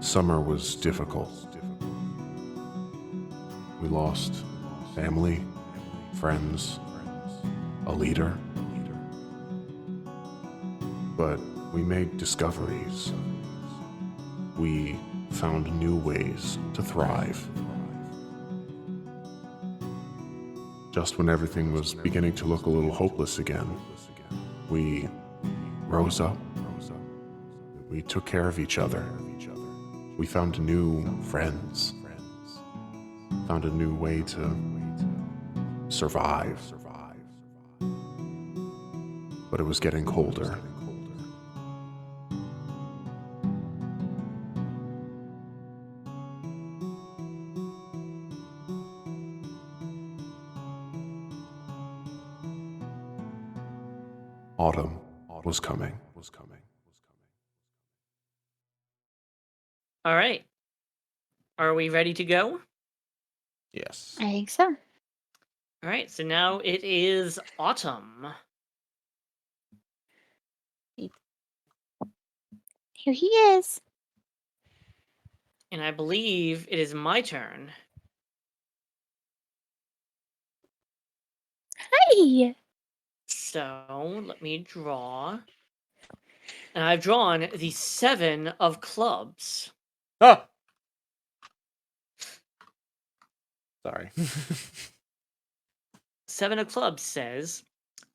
Summer was difficult. We lost family, friends, a leader. But we made discoveries. We found new ways to thrive. Just when everything was beginning to look a little hopeless again, we rose up. We took care of each other. We found new friends. Found a new way to survive. But it was getting colder. Autumn was coming. All right. Are we ready to go? Yes. I think so. All right, so now it is autumn. Here he is. And I believe it is my turn. Hey! So let me draw. And I've drawn the 7 of clubs. Oh! Sorry. 7 of clubs says,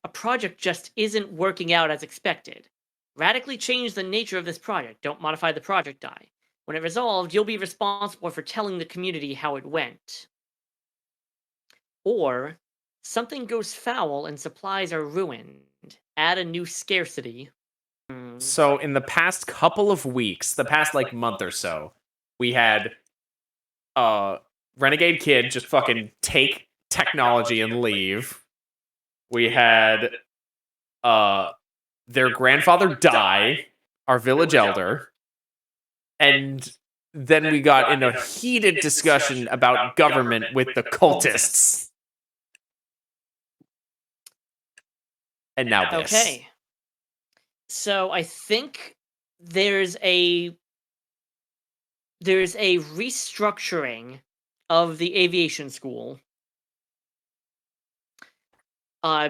a project just isn't working out as expected. Radically change the nature of this project. Don't modify the project die. When it resolved, you'll be responsible for telling the community how it went. Or, something goes foul and supplies are ruined. Add a new scarcity. So in the past couple of weeks, the past like month or so, we had Renegade Kid just fucking take technology and leave. We had their grandfather die, our village elder, and then we got in a heated discussion about government with the cultists. And now this. Okay. So I think there's a restructuring of the aviation school.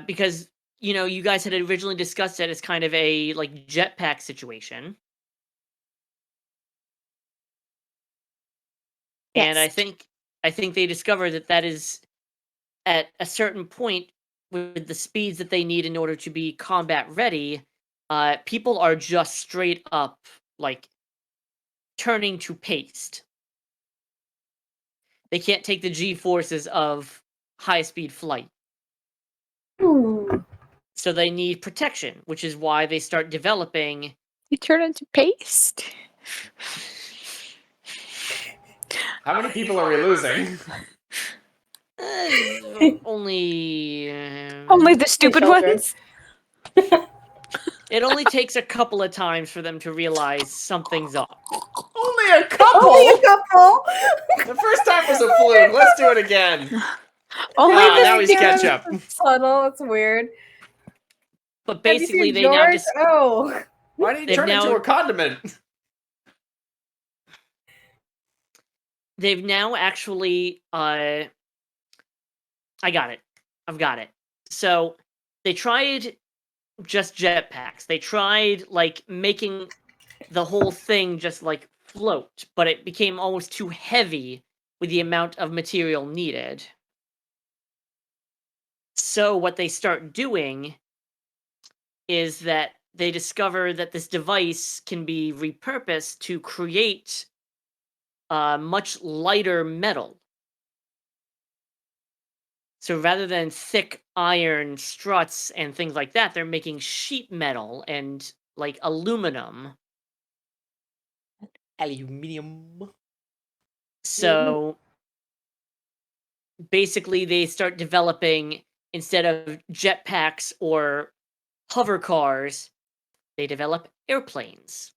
Because, you guys had originally discussed it as kind of a like jetpack situation. Yes. And I think they discovered that is at a certain point with the speeds that they need in order to be combat ready, people are just straight up like turning to paste. They can't take the G-forces of high-speed flight. Ooh. So they need protection, which is why they start developing... You turn into paste? How many people are we losing? Only the stupid ones? It only takes a couple of times for them to realize something's up. Only a couple? The first time was a fluke. Let's do it again. Now he's ketchup. Subtle. It's weird. But basically, they George? now just... Oh. Why did he turn into a condiment? They've now actually... I got it. I've got it. So, they tried just jetpacks. They tried, like, making the whole thing just, like, float. But it became almost too heavy with the amount of material needed. So, what they start doing is that they discover that this device can be repurposed to create much lighter metal. So rather than thick iron struts and things like that, they're making sheet metal and like aluminum. Aluminium. So basically they start developing, instead of jetpacks or hover cars, they develop airplanes.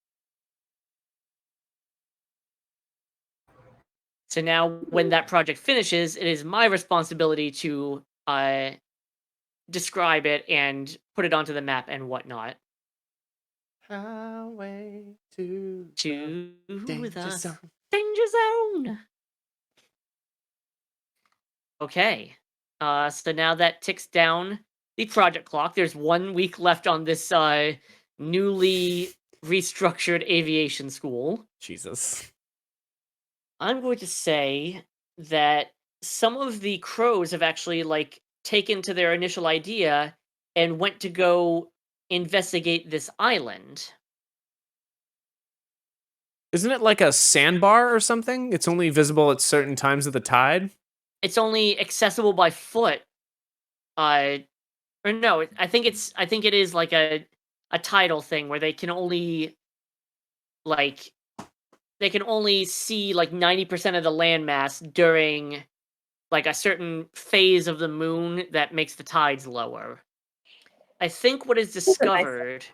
So now, when that project finishes, it is my responsibility to describe it and put it onto the map and whatnot. Highway to to Danger the zone. danger zone. Okay. So now that ticks down the project clock. There's 1 week left on this newly restructured aviation school. Jesus. I'm going to say that some of the crows have actually like taken to their initial idea and went to go investigate this island. Isn't it like a sandbar or something? It's only visible at certain times of the tide? It's only accessible by foot. Or no, I think it is like a tidal thing where they can only like they can only see like 90% of the landmass during like a certain phase of the moon that makes the tides lower. I think what is a nice thing. discovered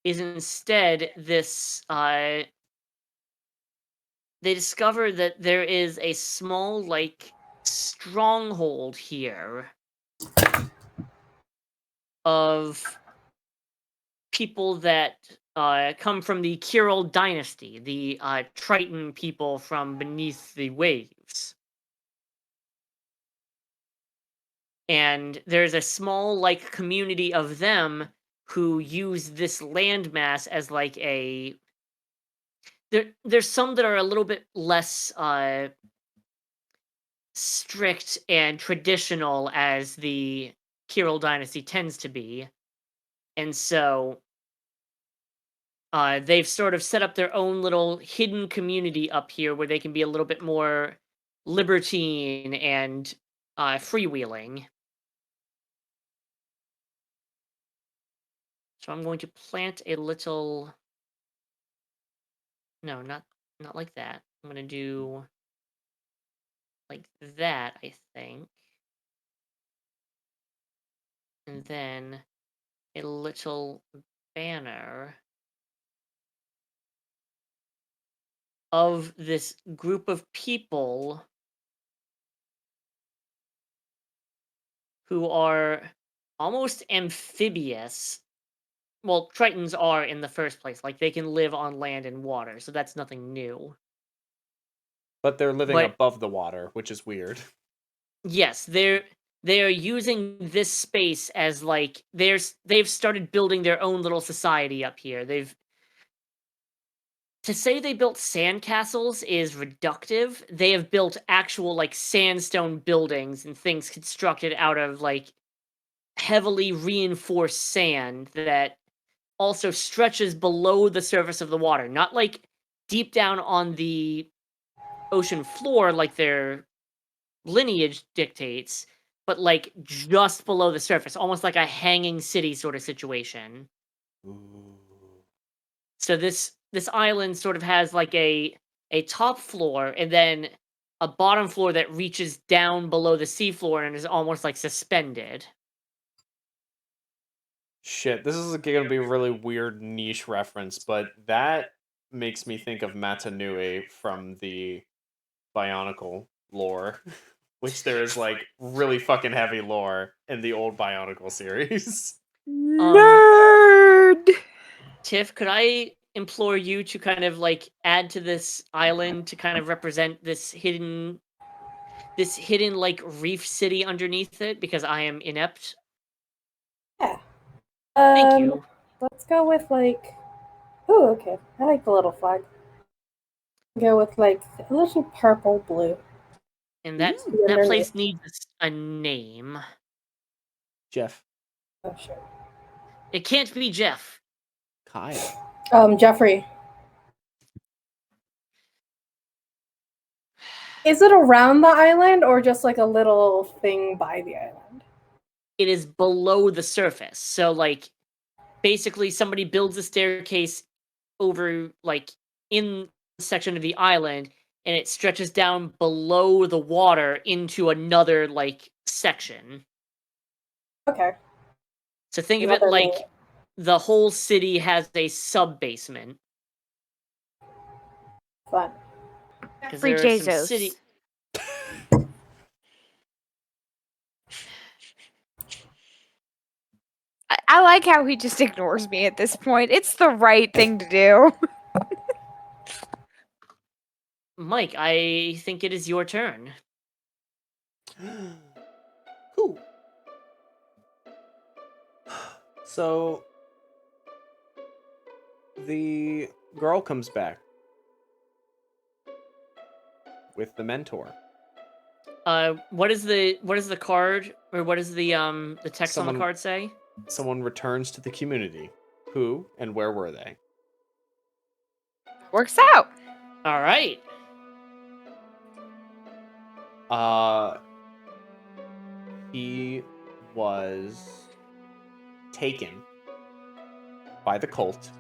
is instead this they discover that there is a small like stronghold here of people that come from the Herald dynasty, the Triton people from beneath the waves. And there's a small like community of them who use this landmass as like a there's some that are a little bit less strict and traditional as the Kirill dynasty tends to be. And so they've sort of set up their own little hidden community up here where they can be a little bit more libertine and freewheeling. So I'm going to plant a little... No, not like that. I'm going to do like that, I think. And then a little banner of this group of people who are almost amphibious. Well, Tritons are in the first place. Like, they can live on land and water, so that's nothing new. But they're living But- above the water, which is weird. Yes, they are using this space as, like, they've started building their own little society up here. To say they built sandcastles is reductive. They have built actual, like, sandstone buildings and things constructed out of, like, heavily reinforced sand that also stretches below the surface of the water. Not, like, deep down on the ocean floor like their lineage dictates, but, like, just below the surface. Almost like a hanging city sort of situation. Ooh. So this island sort of has like a top floor and then a bottom floor that reaches down below the seafloor and is almost like suspended. Shit, this is going to be a really weird niche reference, but that makes me think of Matanui from the Bionicle lore, which there is like really fucking heavy lore in the old Bionicle series. Nerd. Tiff, could I implore you to kind of like add to this island to kind of represent this hidden like reef city underneath it, because I am inept. Yeah. Thank you. Let's go with like. Oh, okay. I like the little flag. Go with like a little purple blue. And that Underneath. place needs a name. Jeff. Oh sure. It can't be Jeff. Kyle. Jeffrey. Is it around the island or just like a little thing by the island? It is below the surface. So, like, basically somebody builds a staircase over, like, in a section of the island, and it stretches down below the water into another, like, section. Okay. So think of it Another like layer. the whole city has a sub-basement. Fun. Because Free there are some Jesus. city... I like how he just ignores me at this point. It's the right thing to do. Mike, I think it is your turn. Cool. So the girl comes back with the mentor. What is the card, or what does the text on the Someone- card say? Someone returns to the community. Who and where were they? Works out. All right. He was taken by the cult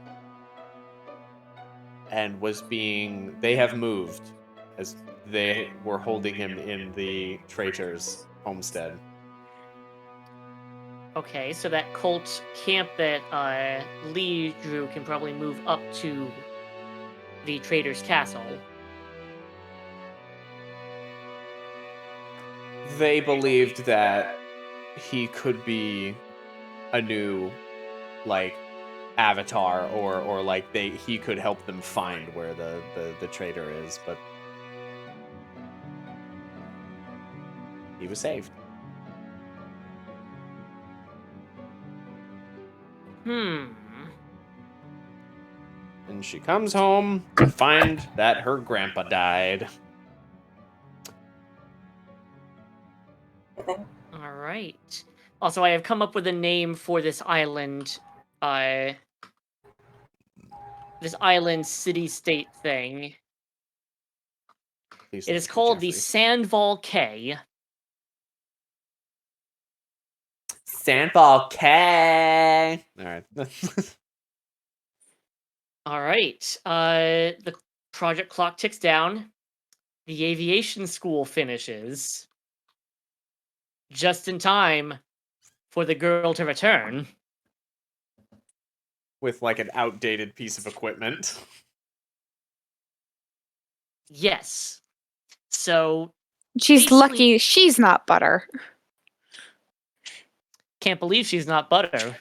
and they have moved as they were holding him in the traitor's homestead. Okay, so that cult camp that Lee drew can probably move up to the trader's castle. They believed that he could be a new, like, avatar, or like he could help them find where the traitor is, but he was saved. And she comes home to find that her grandpa died. All right. Also, I have come up with a name for this island. This island city-state thing. Please It let is it be called the Jeffrey. Sandval K. Sandball K. All right. All right. The project clock ticks down. The aviation school finishes. Just in time for the girl to return. With like an outdated piece of equipment. Yes. So, She's Basically- lucky she's not butter. can't believe she's not butter.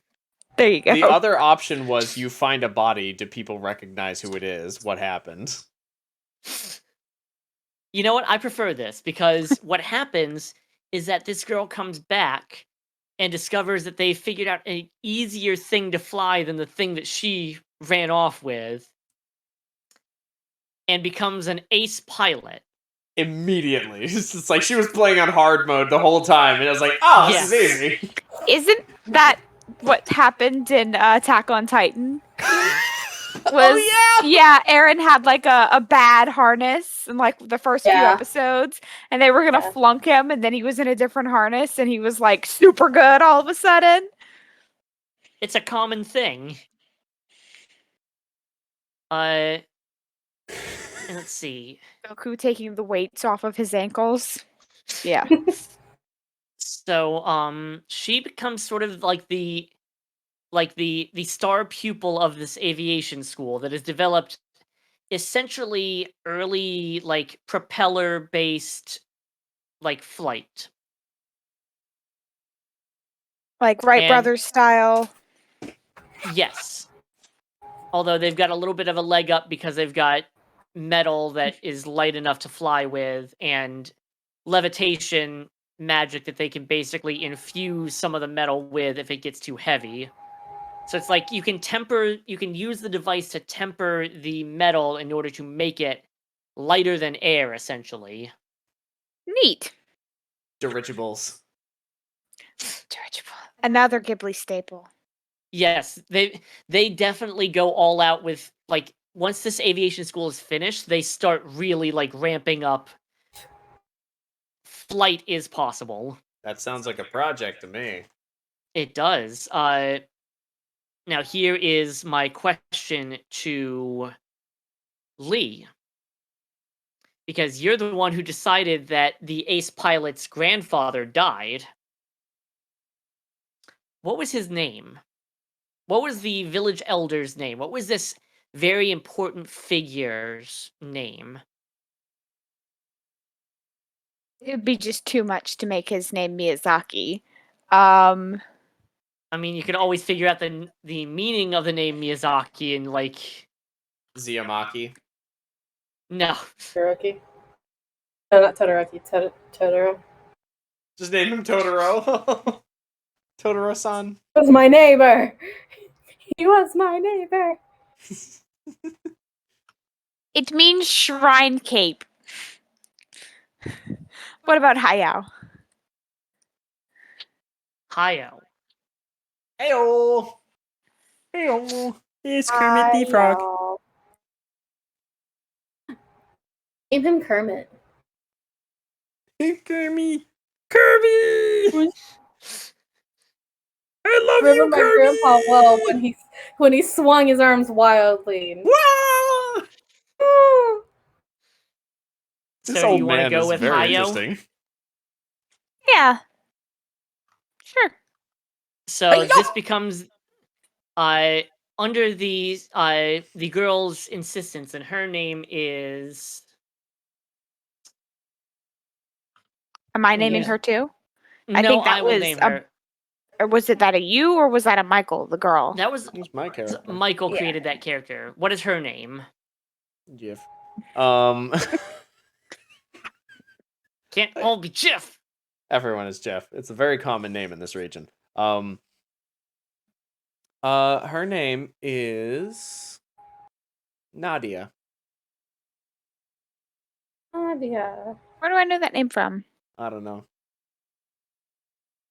There you go. The other option was you find a body. Do people recognize who it is? What happened? You know what? I prefer this because what happens is that this girl comes back and discovers that they figured out an easier thing to fly than the thing that she ran off with, and becomes an ace pilot. Immediately. It's just like she was playing on hard mode the whole time, and I was like, oh, this Yes. is easy. Isn't that what happened in Attack on Titan? Oh, Yeah, Aaron had like a bad harness in like the first few Yeah. episodes, and they were gonna Yeah. flunk him, and then he was in a different harness, and he was like super good all of a sudden. It's a common thing. And let's see. Goku taking the weights off of his ankles. Yeah. So, she becomes sort of like the star pupil of this aviation school that has developed essentially early like propeller based like flight. Like Wright And- Brothers style. Yes. Although they've got a little bit of a leg up because they've got metal that is light enough to fly with and levitation magic that they can basically infuse some of the metal with if it gets too heavy. So it's like you can use the device to temper the metal in order to make it lighter than air, essentially. Neat. Dirigibles. Dirigible. Another Ghibli staple. Yes, they definitely go all out with like once this aviation school is finished, they start really like ramping up. Flight is possible. That sounds like a project to me. It does. Now here is my question to Lee. Because you're the one who decided that the ace pilot's grandfather died. What was his name? What was the village elder's name? What was this very important figure's name? It would be just too much to make his name Miyazaki. I mean, you can always figure out the meaning of the name Miyazaki and like Ziyamaki. No. Todoroki. No, not Todoroki. Totoro. Just name him Totoro. Totoro-san. He was my neighbor. He was my neighbor. It means shrine cape. What about Hayao? Hayo. Heyo. Heyo. It's Kermit the Frog. Y'all. Name him Kermit. Kermit. Kirby. I love Remember you, my Kirby. grandpa well when he swung his arms wildly. Wow. Oh, This So do old you wanna man go is with very Hayo? interesting. Yeah. Sure. So this becomes under the girl's insistence, and her name is Am I We naming use- her too? no. think that I will was name a- her. Or was it that a you or was that a Michael, the girl? That was Who's my character? Michael Yeah. created that character. What is her name? Jif. Can't all be Jeff. Everyone is Jeff. It's a very common name in this region. Her name is Nadia. Nadia. Where do I know that name from? I don't know.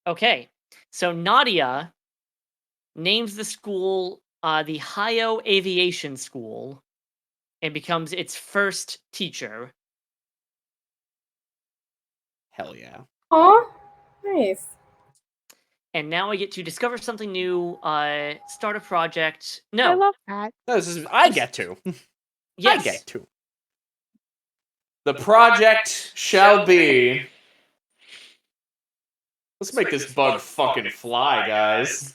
Okay, so Nadia names the school the Hayo Aviation School and becomes its first teacher. Hell yeah. Aw, nice. And now I get to discover something new, start a project. I No, love that. No, this is I get to. yes. I get to. The project shall be. Let's make this bug fucking fly, guys.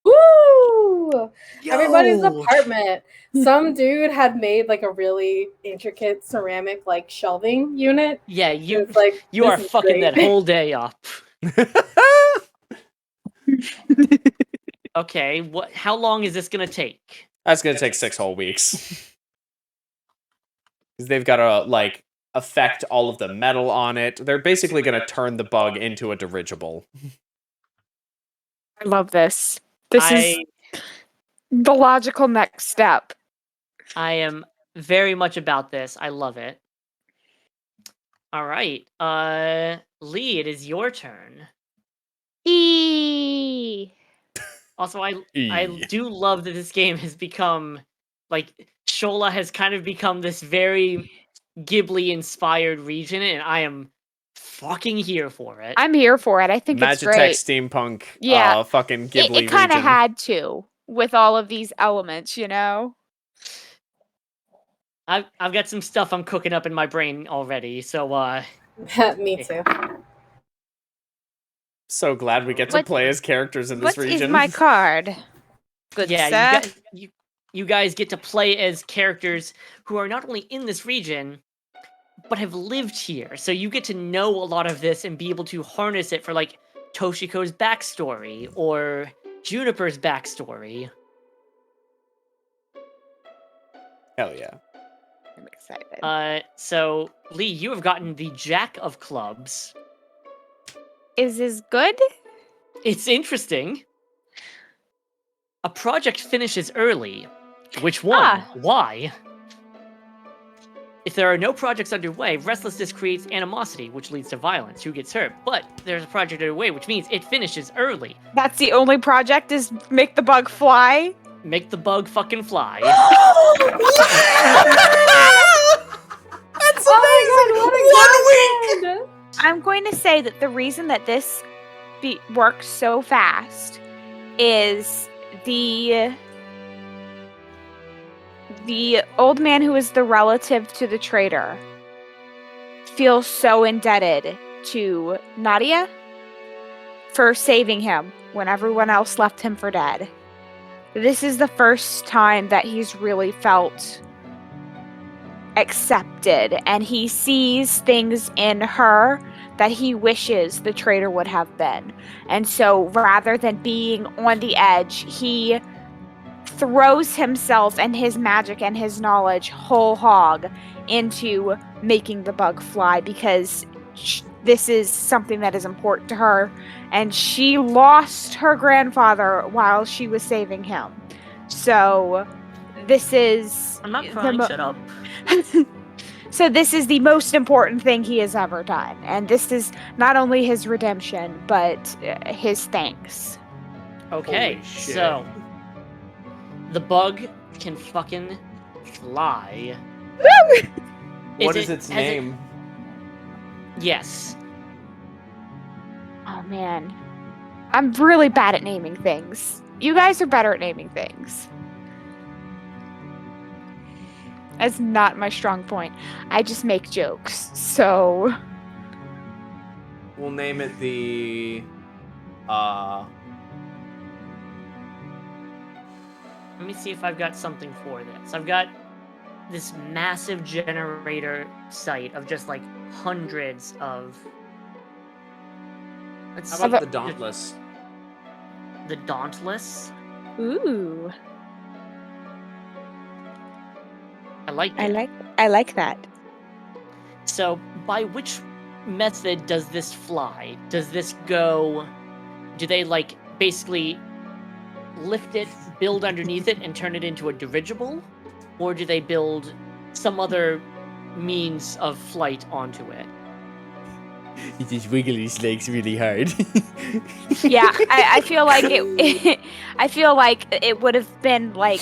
Woo! Everybody's Yo! apartment. Some dude had made like a really intricate ceramic like shelving unit. Yeah, you It's like you this are is fucking great. that whole day up. Okay, what? How long is this gonna take? That's gonna take 6 whole weeks. Because they've got to like affect all of the metal on it. They're basically gonna turn the bug into a dirigible. I love this. This is I the logical next step. am very much about this. I love it. All right, Lee, it is your turn. Also, I do love that this game has become like Shola has kind of become this very Ghibli inspired region, and I am fucking here for it. I'm here for it. I think it's Magitech great. steampunk. Yeah. Fucking Ghibli It kind of region. had to with all of these elements, you know? I've got some stuff I'm cooking up in my brain already, so Me too. So glad we get to What- play as characters in this What region. is my card? Good yeah, sir. you guys get to play as characters who are not only in this region, but have lived here. So you get to know a lot of this and be able to harness it for like Toshiko's backstory or Juniper's backstory. Hell yeah. I'm excited. So Lee, you have gotten the Jack of Clubs. Is this good? It's interesting. A project finishes early. Which one? Ah. Why? If there are no projects underway, restlessness creates animosity, which leads to violence. Who gets hurt? But there's a project underway, which means it finishes early. That's the only project is make the bug fly? Make the bug fucking fly. That's oh my god, what a week! I'm going to say that the reason that this works so fast is the old man who is the relative to the traitor feels so indebted to Nadia for saving him when everyone else left him for dead. This is the first time that he's really felt accepted, and he sees things in her that he wishes the traitor would have been. And so rather than being on the edge, he throws himself and his magic and his knowledge whole hog into making the bug fly because this is something that is important to her, and she lost her grandfather while she was saving him. So this is I'm not crying. Shut up. So this is the most important thing he has ever done, and this is not only his redemption but his thanks. Okay, Holy shit. so the bug can fucking fly. What is its name? Yes. Oh man, I'm really bad at naming things. You guys are better at naming things. That's not my strong point. I just make jokes, so... We'll name it the... Let me see if I've got something for this. I've got this massive generator site of just like hundreds of... Let's How about see. the Dauntless? The Dauntless? Ooh, I like it. I like that. So, by which method does this fly? Does this go... Do they, like, basically lift it, build underneath it, and turn it into a dirigible? Or do they build some other means of flight onto it? He just wiggle his legs really hard. Yeah, I feel like it. I feel like it would have been like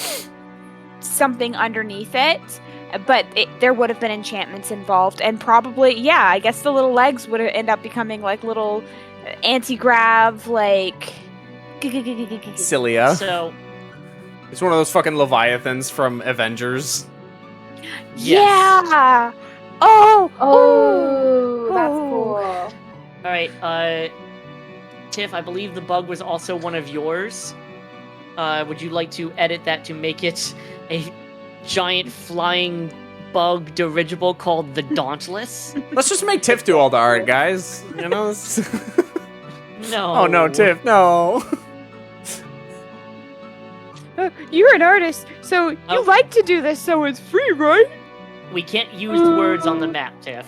something underneath it, but there would have been enchantments involved, and probably, yeah, I guess the little legs would end up becoming like little anti-grav, like. Cilia. So, It's one of those fucking Leviathans from Avengers. yes. Yeah. Oh. Oh, that's Oh. cool. Alright, Tiff, I believe the bug was also one of yours. Would you like to edit that to make it a giant flying bug dirigible called the Dauntless? Let's just make Tiff do all the art, guys. You know? No. Oh no, Tiff, no. You're an artist, so you Oh. like to do this, so it's free, right? We can't use the words on the map, Tiff.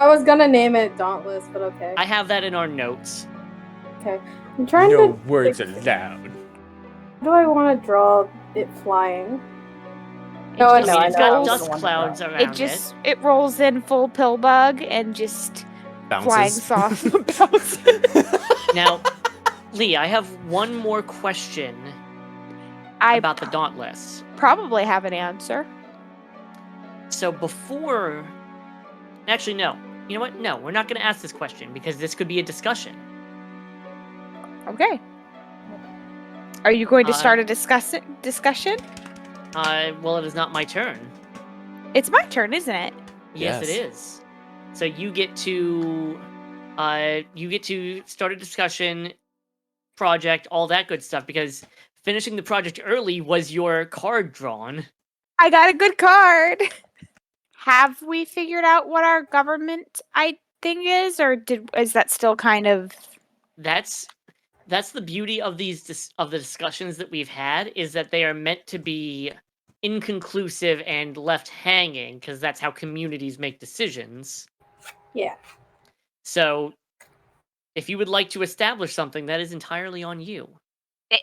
I was gonna name it Dauntless, but okay. I have that in our notes. Okay. I'm trying No to. words think, allowed. How do I want to draw it flying? No, I no, mean, I it's know. I got was dust the one to clouds draw. around It rolls in full pill bug and just flying Bounces. sauce bounces. Now, Lee, I have one more question I about the Dauntless. probably have an answer. So before... Actually, no. You know what? No, we're not going to ask this question because this could be a discussion. Okay. Are you going to Uh, start a discussion? Well, it is not my turn. It's my turn, isn't it? Yes, it is. So you get to start a discussion, project, all that good stuff, because finishing the project early was your card drawn. I got a good card. Have we figured out what our government thing is, or is that still kind of? That's the beauty of of the discussions that we've had, is that they are meant to be inconclusive and left hanging, because that's how communities make decisions. Yeah. So, if you would like to establish something, that is entirely on you.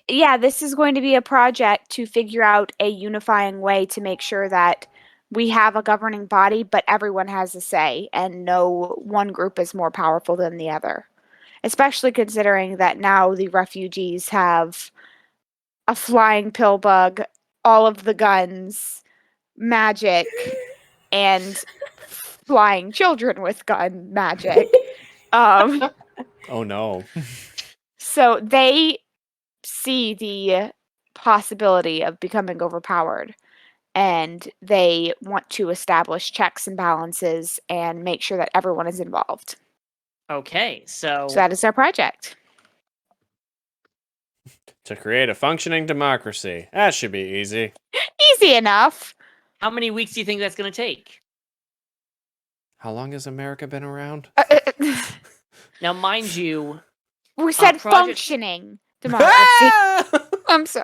Yeah, this is going to be a project to figure out a unifying way to make sure that we have a governing body, but everyone has a say, and no one group is more powerful than the other. Especially considering that now the refugees have a flying pill bug, all of the guns, magic, and flying children with gun magic. Oh no. So they see the possibility of becoming overpowered, and they want to establish checks and balances and make sure that everyone is involved. Okay, so So that is our project. To create a functioning democracy. That should be easy. Easy enough. how many weeks do you think that's going to take? How long has America been around? Now, mind you, We said project- functioning democracy. I'm sorry.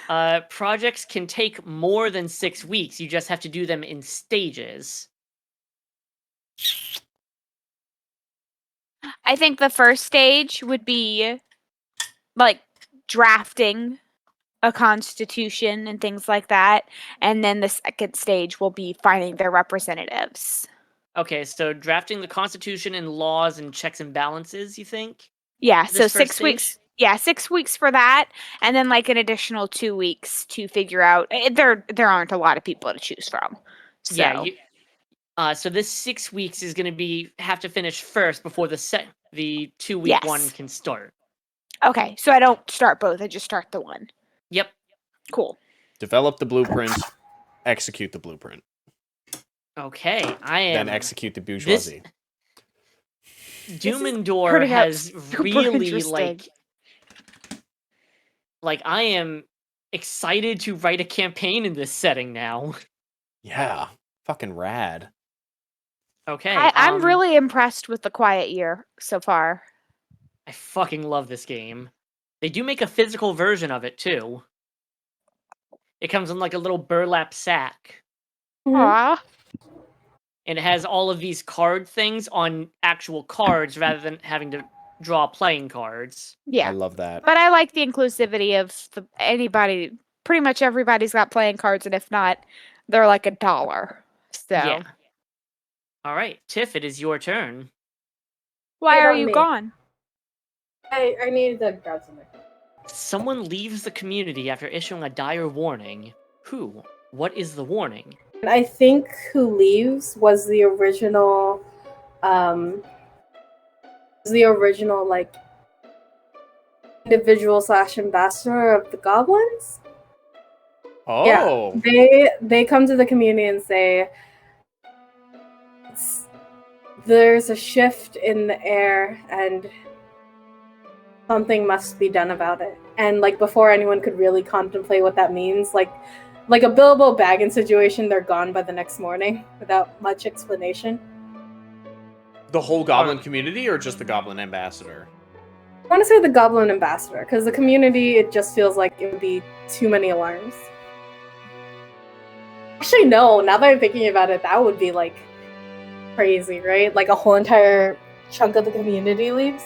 Projects can take more than 6 weeks. You just have to do them in stages. I think the first stage would be like drafting a constitution and things like that, and then the second stage will be finding their representatives. Okay, so drafting the Constitution and laws and checks and balances, you think? Yeah, This so first 6 stage? weeks. Yeah, 6 weeks for that, and then like an additional 2 weeks to figure out. There aren't a lot of people to choose from. So Yeah, so this 6 weeks is going to have to finish first before the 2-week one Yes. can start. Okay, so I don't start both. I just start the one. Yep. Cool. Develop the blueprint, execute the blueprint, Okay, then execute the bourgeoisie. Doom and Door turning out has super really interesting. like I am excited to write a campaign in this setting now. Yeah, fucking rad. Okay, I'm really impressed with the Quiet Year so far. I fucking love this game. They do make a physical version of it too. It comes in like a little burlap sack. Mhm. Aw. And it has all of these card things on actual cards rather than having to draw playing cards. Yeah. I love that. But I like the inclusivity of anybody. Pretty much everybody's got playing cards, and if not, they're like $1. So Yeah. All right, Tiff, it is your turn. why Wait are on you me. gone? I needed to grab something. Someone leaves the community after issuing a dire warning. Who? What is the warning? And I think who leaves was the original, like individual / ambassador of the goblins. Oh, Yeah, they come to the community and say, there's a shift in the air and something must be done about it. And like before anyone could really contemplate what that means, like a Bilbo Baggins situation, they're gone by the next morning without much explanation. the whole goblin community or just the goblin ambassador? I want to say the goblin ambassador, because the community, it just feels like it would be too many alarms. Actually, no, now that I'm thinking about it, that would be like crazy, right? Like a whole entire chunk of the community leaves.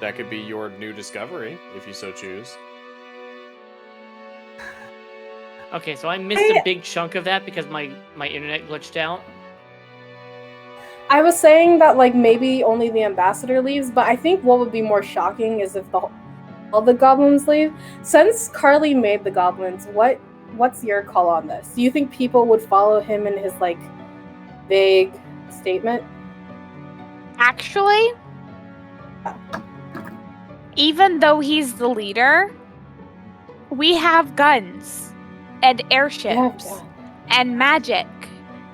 That could be your new discovery, if you so choose. Okay, so I missed a big chunk of that because my internet glitched out. I was saying that like maybe only the ambassador leaves, but I think what would be more shocking is if all the goblins leave. Since Carly made the goblins, what's your call on this? Do you think people would follow him in his like vague statement? Actually, even though he's the leader, we have guns and airships and magic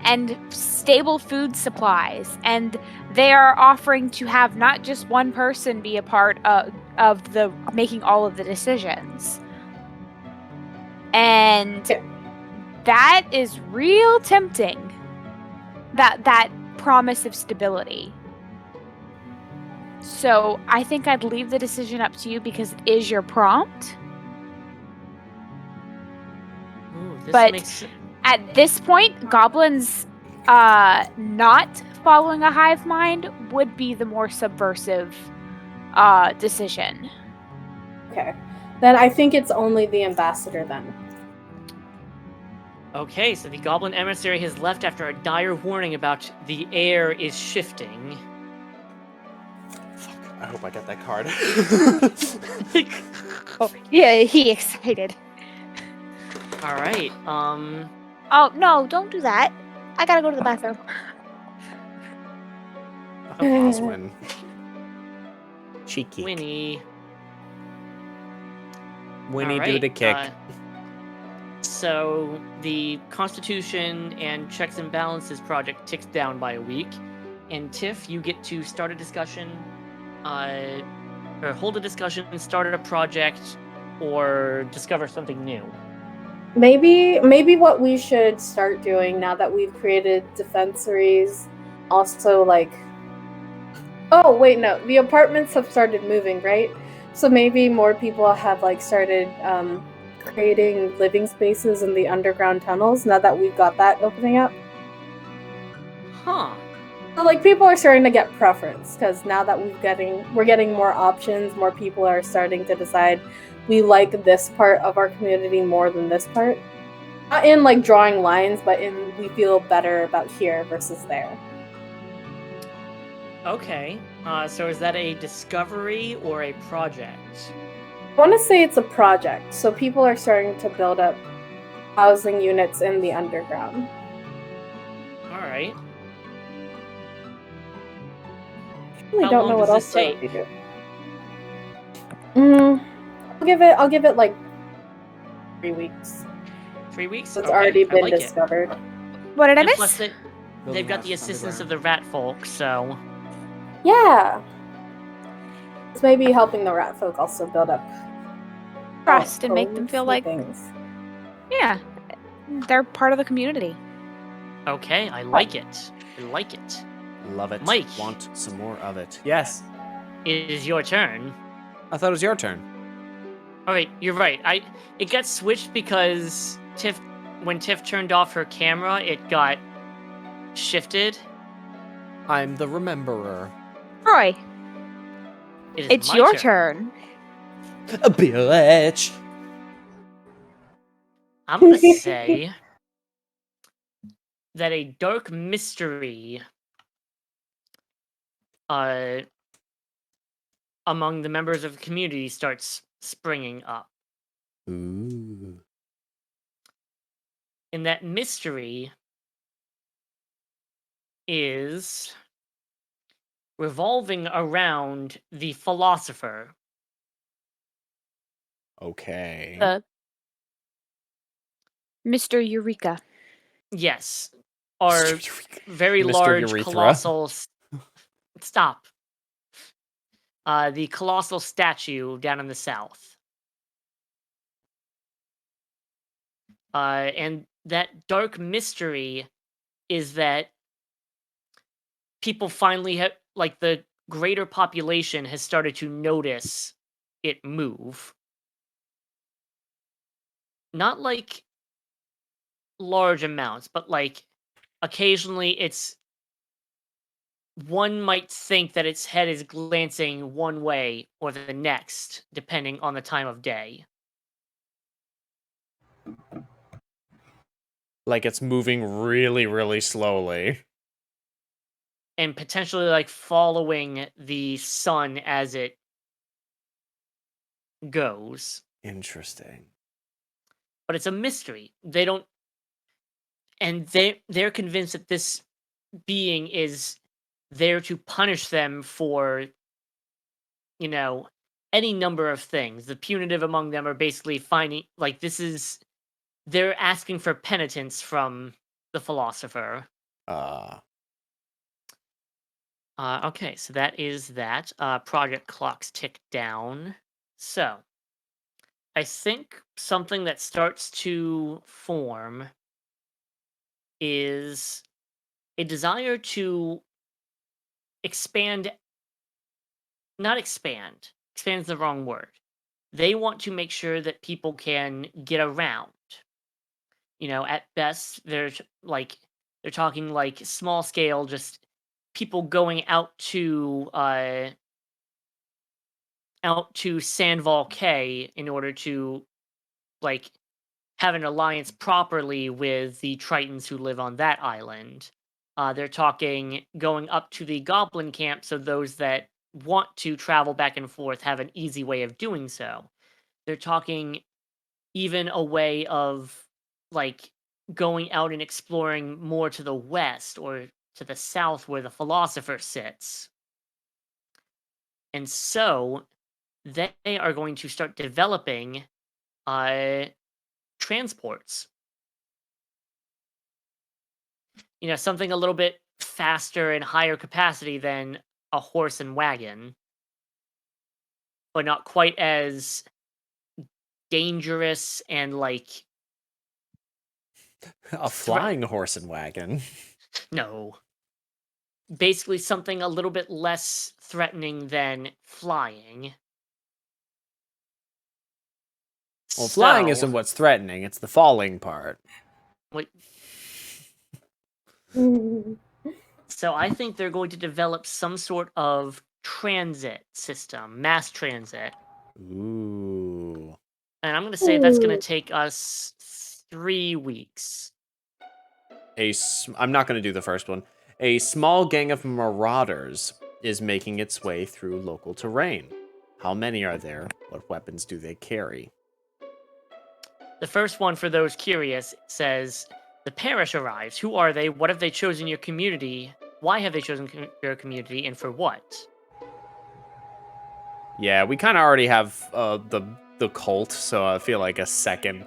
and stable food supplies, and they are offering to have not just one person be a part of the making all of the decisions. And that is real tempting. That promise of stability. So I think I'd leave the decision up to you because it is your prompt. Ooh, this But makes at this point, goblins not following a hive mind would be the more subversive decision. Okay. Then I think it's only the ambassador then. Okay, so the goblin emissary has left after a dire warning about the air is shifting. Fuck, I hope I get that card. Oh, yeah, he excited. All right. Oh, no, don't do that. I gotta go to the bathroom. Oswin. Cheeky. Winnie. Winnie All do right, the kick. So the Constitution and Checks and Balances project ticks down by a week, and Tiff, you get to start a discussion, or hold a discussion, start a project, or discover something new. Maybe what we should start doing now that we've created dispensaries, also like, oh wait, no, the apartments have started moving, right? So maybe more people have like started creating living spaces in the underground tunnels now that we've got that opening up. Huh. So, like, people are starting to get preference because now that we're getting more options, more people are starting to decide we like this part of our community more than this part. Not in like drawing lines, but in we feel better about here versus there. Okay. So is that a discovery or a project? I want to say it's a project, so people are starting to build up housing units in the underground. All right. I really How don't long know what does else this that would take? be doing. I'll give it like 3 weeks. 3 weeks? It's Okay, already I been like it. discovered. What did I And plus, miss? they've got the assistance of the rat folk, so Yeah. It's maybe helping the rat folk also build up Trust and make them feel like, things. yeah, they're part of the community. okay, I like it. I like it. Love it. Mike. Want some more of it. Yes. It is your turn. I thought it was your turn. All right, you're right. It got switched because when Tiff turned off her camera, it got shifted. I'm the rememberer. Troy, It is it's my your turn. A bitch. I'm gonna say that a dark mystery among the members of the community starts springing up. Ooh. And that mystery is revolving around the philosopher. Okay. Mr. Eureka. Yes. Our very Mr. large, Urethra. colossal... Stop. The colossal statue down in the south. And that dark mystery is that people finally have, like, the greater population has started to notice it move. Not like large amounts, but like occasionally one might think that its head is glancing one way or the next, depending on the time of day. Like it's moving really, really slowly. And potentially like following the sun as it goes. Interesting. But it's a mystery. They're convinced that this being is there to punish them for, any number of things. The punitive among them are basically finding, like, they're asking for penitence from the philosopher. Okay, so that is that. Project clocks tick down. So, I think something that starts to form is a desire to expand. Not expand. Expand's the wrong word. They want to make sure that people can get around. At best, they're talking like small scale, just people going out to Sandval K in order to like have an alliance properly with the Tritons who live on that island. They're talking going up to the Goblin camp so those that want to travel back and forth have an easy way of doing so. They're talking even a way of like going out and exploring more to the west or to the south where the philosopher sits. And so they are going to start developing transports. Something a little bit faster and higher capacity than a horse and wagon, but not quite as dangerous and like A flying horse and wagon. no. Basically something a little bit less threatening than flying. Well, flying So- isn't what's threatening, it's the falling part. Wait, so I think they're going to develop some sort of transit system, mass transit. Ooh. And I'm going to say that's going Ooh. to take us 3 weeks. I'm not going to do the first one. A small gang of marauders is making its way through local terrain. How many are there? What weapons do they carry? The first one, for those curious, says, "The parish arrives. Who are they? What have they chosen your community? Why have they chosen your community, and for what?" Yeah, we kind of already have the cult, so I feel like a second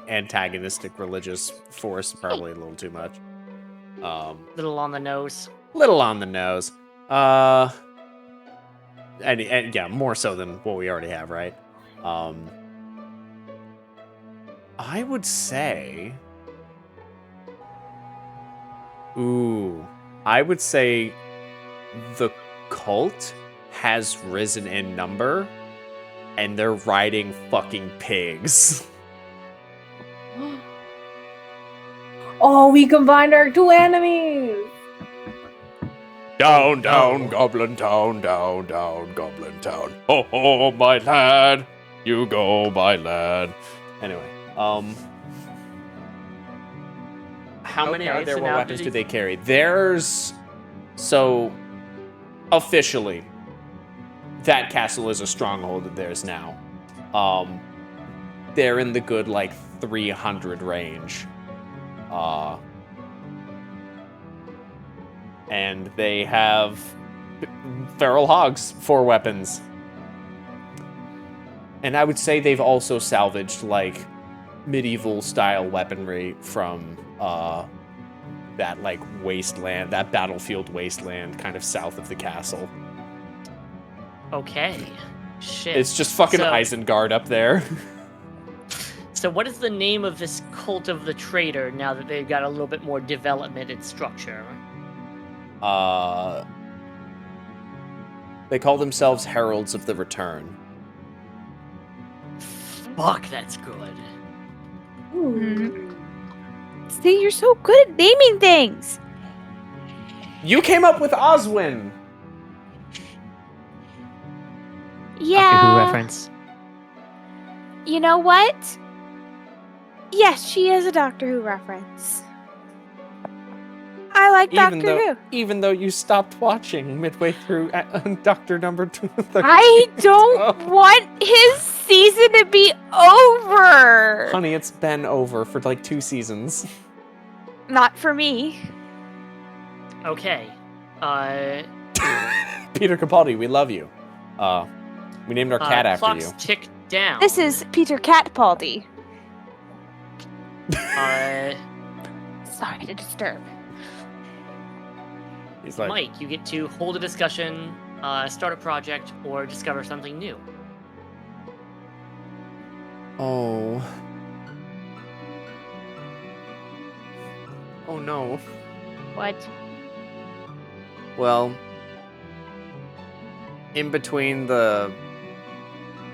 antagonistic religious force is probably a little too much. Little on the nose. Little on the nose. And yeah, more so than what we already have, right? I would say, I would say the cult has risen in number, and they're riding fucking pigs. Oh, we combined our two enemies. Down, down, Goblin Town, down, down, Goblin Town. Ho, ho, my lad. You go, my lad. Anyway, how many Okay, are there? so What now weapons do do they- they carry? So officially, that castle is a stronghold of theirs now. They're in the good 300 range. And they have feral hogs for weapons. And I would say they've also salvaged medieval style weaponry from that wasteland, that battlefield wasteland kind of south of the castle. Okay. Shit. It's just fucking So- Isengard up there. So what is the name of this cult of the traitor now that they've got a little bit more development and structure? They call themselves Heralds of the Return. Fuck, that's good. Ooh. See, you're so good at naming things. You came up with Oswin! Yeah. reference. You know what? Yes, she is a Doctor Who reference. I like Doctor Who. Even though you stopped watching midway through Doctor Number 2. I don't want his season to be over. Honey, it's been over for 2 seasons. Not for me. Okay. Peter Capaldi, we love you. We named our cat after clock's you. tick down. This is Peter Catpaldi. Sorry to disturb. He's Mike, you get to hold a discussion, start a project, or discover something new. oh no. What? Well, in between the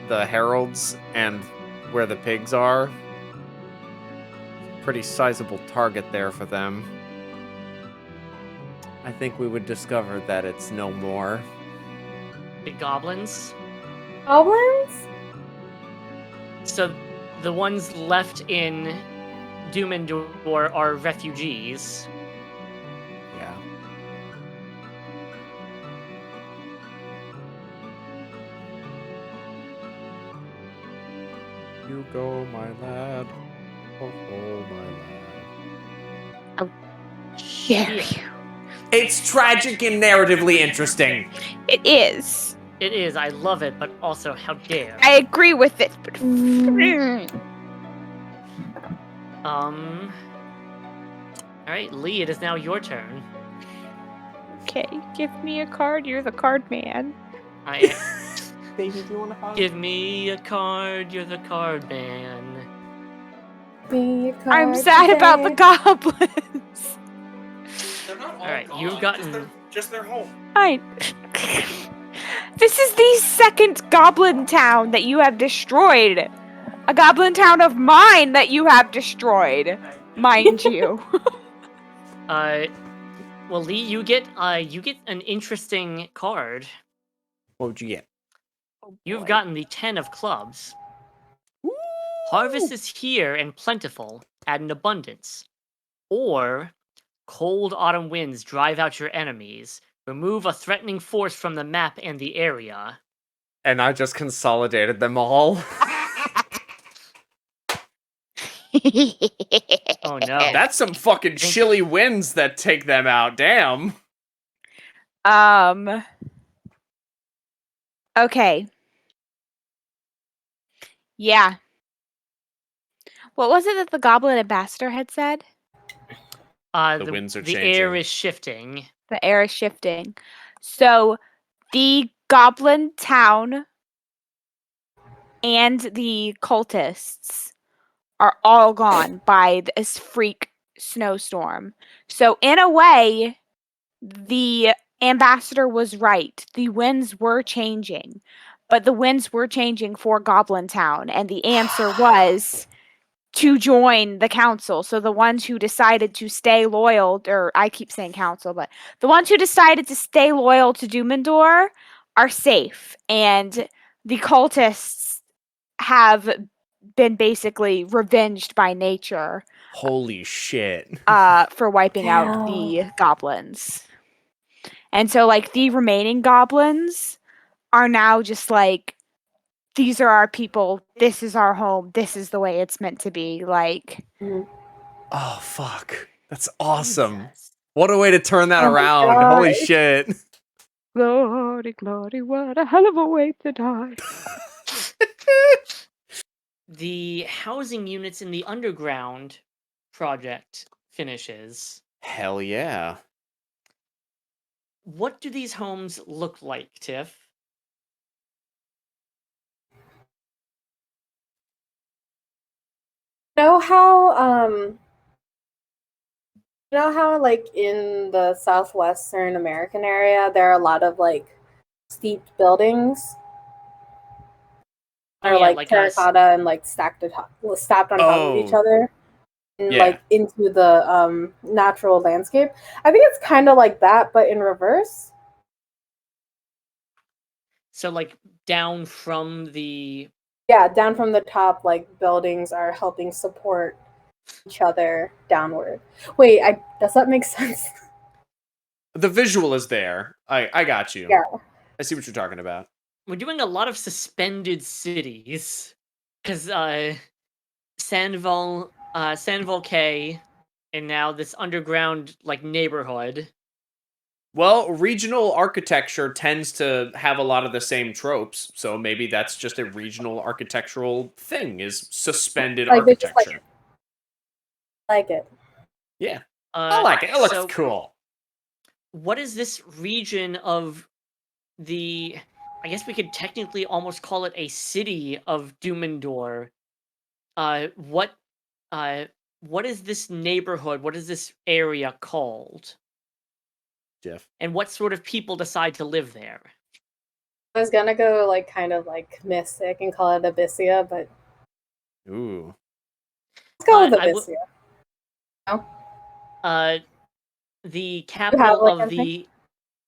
heralds and where the pigs are, pretty sizable target there for them. I think we would discover that it's no more. The goblins. Goblins? So the ones left in Doom and Door are refugees. Yeah. You go, my lad. Oh, my lad. Dare Yeah. you. It's tragic and narratively interesting. It is. It is. I love it, but also, how dare. I agree with it, but All right, Lee. It is now your turn. okay, give me a card. You're the card man. I Baby, do you want to hug? give me a card. You're the card man. Be a I'm card sad about the today. goblins. They're not all All right, gone, you've gotten. just their home. I. This is the second goblin town that you have destroyed. A goblin town of mine that you have destroyed, mind you. Well, Lee, you get an interesting card. What would you get? You've gotten the 10 of clubs. Harvest is here and plentiful, at an abundance. Or, cold autumn winds drive out your enemies. Remove a threatening force from the map and the area. And I just consolidated them all. Oh no. That's some fucking chilly winds that take them out. Damn. Okay. Yeah. What was it that the goblin ambassador had said? The winds are the changing. air is shifting. The air is shifting. So the goblin town and the cultists are all gone by this freak snowstorm. So in a way, the ambassador was right. The winds were changing, but the winds were changing for Goblin Town, and the answer was to join the council. So the ones who decided to stay loyal, or I keep saying council, but the ones who decided to stay loyal to Doomendor are safe, and the cultists have been basically revenged by nature Holy shit. for wiping out the goblins. And so, like, the remaining goblins are now just like, these are our people, this is our home, this is the way it's meant to be. Like, Oh, fuck. That's awesome. What a way to turn that Oh my around. God. Holy shit. glory, glory, what a hell of a way to die. The housing units in the underground project finishes. Hell yeah. What do these homes look like, Tiff? Know how like in the southwestern American area there are a lot of like steeped buildings? Oh, They're yeah, like like terracotta and like stacked on top of each Oh. other. And Yeah. like into the natural landscape. I think it's kind of like that, but in reverse. So, like, down from the... Yeah, down from the top, like buildings are helping support each other downward. Wait, does that make sense? The visual is there. I got you. Yeah. I see what you're talking about. We're doing a lot of suspended cities. Because, Sandval K, and now this underground, like, neighborhood. Well, regional architecture tends to have a lot of the same tropes, so maybe that's just a regional architectural thing, is suspended Like, they just architecture. like it. Yeah. I like it. It looks So cool. what is this region of the... I guess we could technically almost call it a city of Doomendor. What is this neighborhood? What is this area called? Jeff. And what sort of people decide to live there? I was gonna go like kind of like mystic and call it Abyssia, but Ooh. let's go with I w- Abyssia. The capital like, of anything? the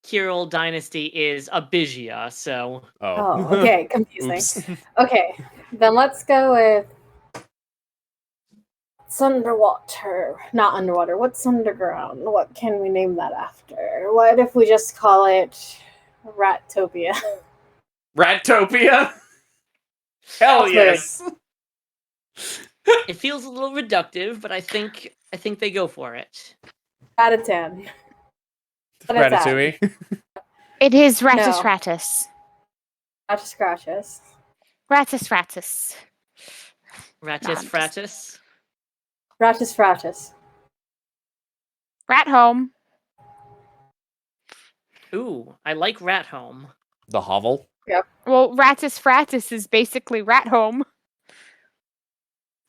Kirill dynasty is Abyssia, so... Oh, okay, confusing. Oops. Okay, then let's go with what's underwater. Not underwater. What's underground? What can we name that after? What if we just call it Rattopia? Rattopia? Hell That's yes. It feels a little reductive, but I think they go for it. Ratatan. What is that? Ratatouille? It is Ratus No. Ratus. Rattiscratchus. Ratus Ratus. Ratus Fratus. Rattisfratus. Rat home. Ooh, I like Rat Home. The hovel? Well, Ratus Fratus is basically rat home.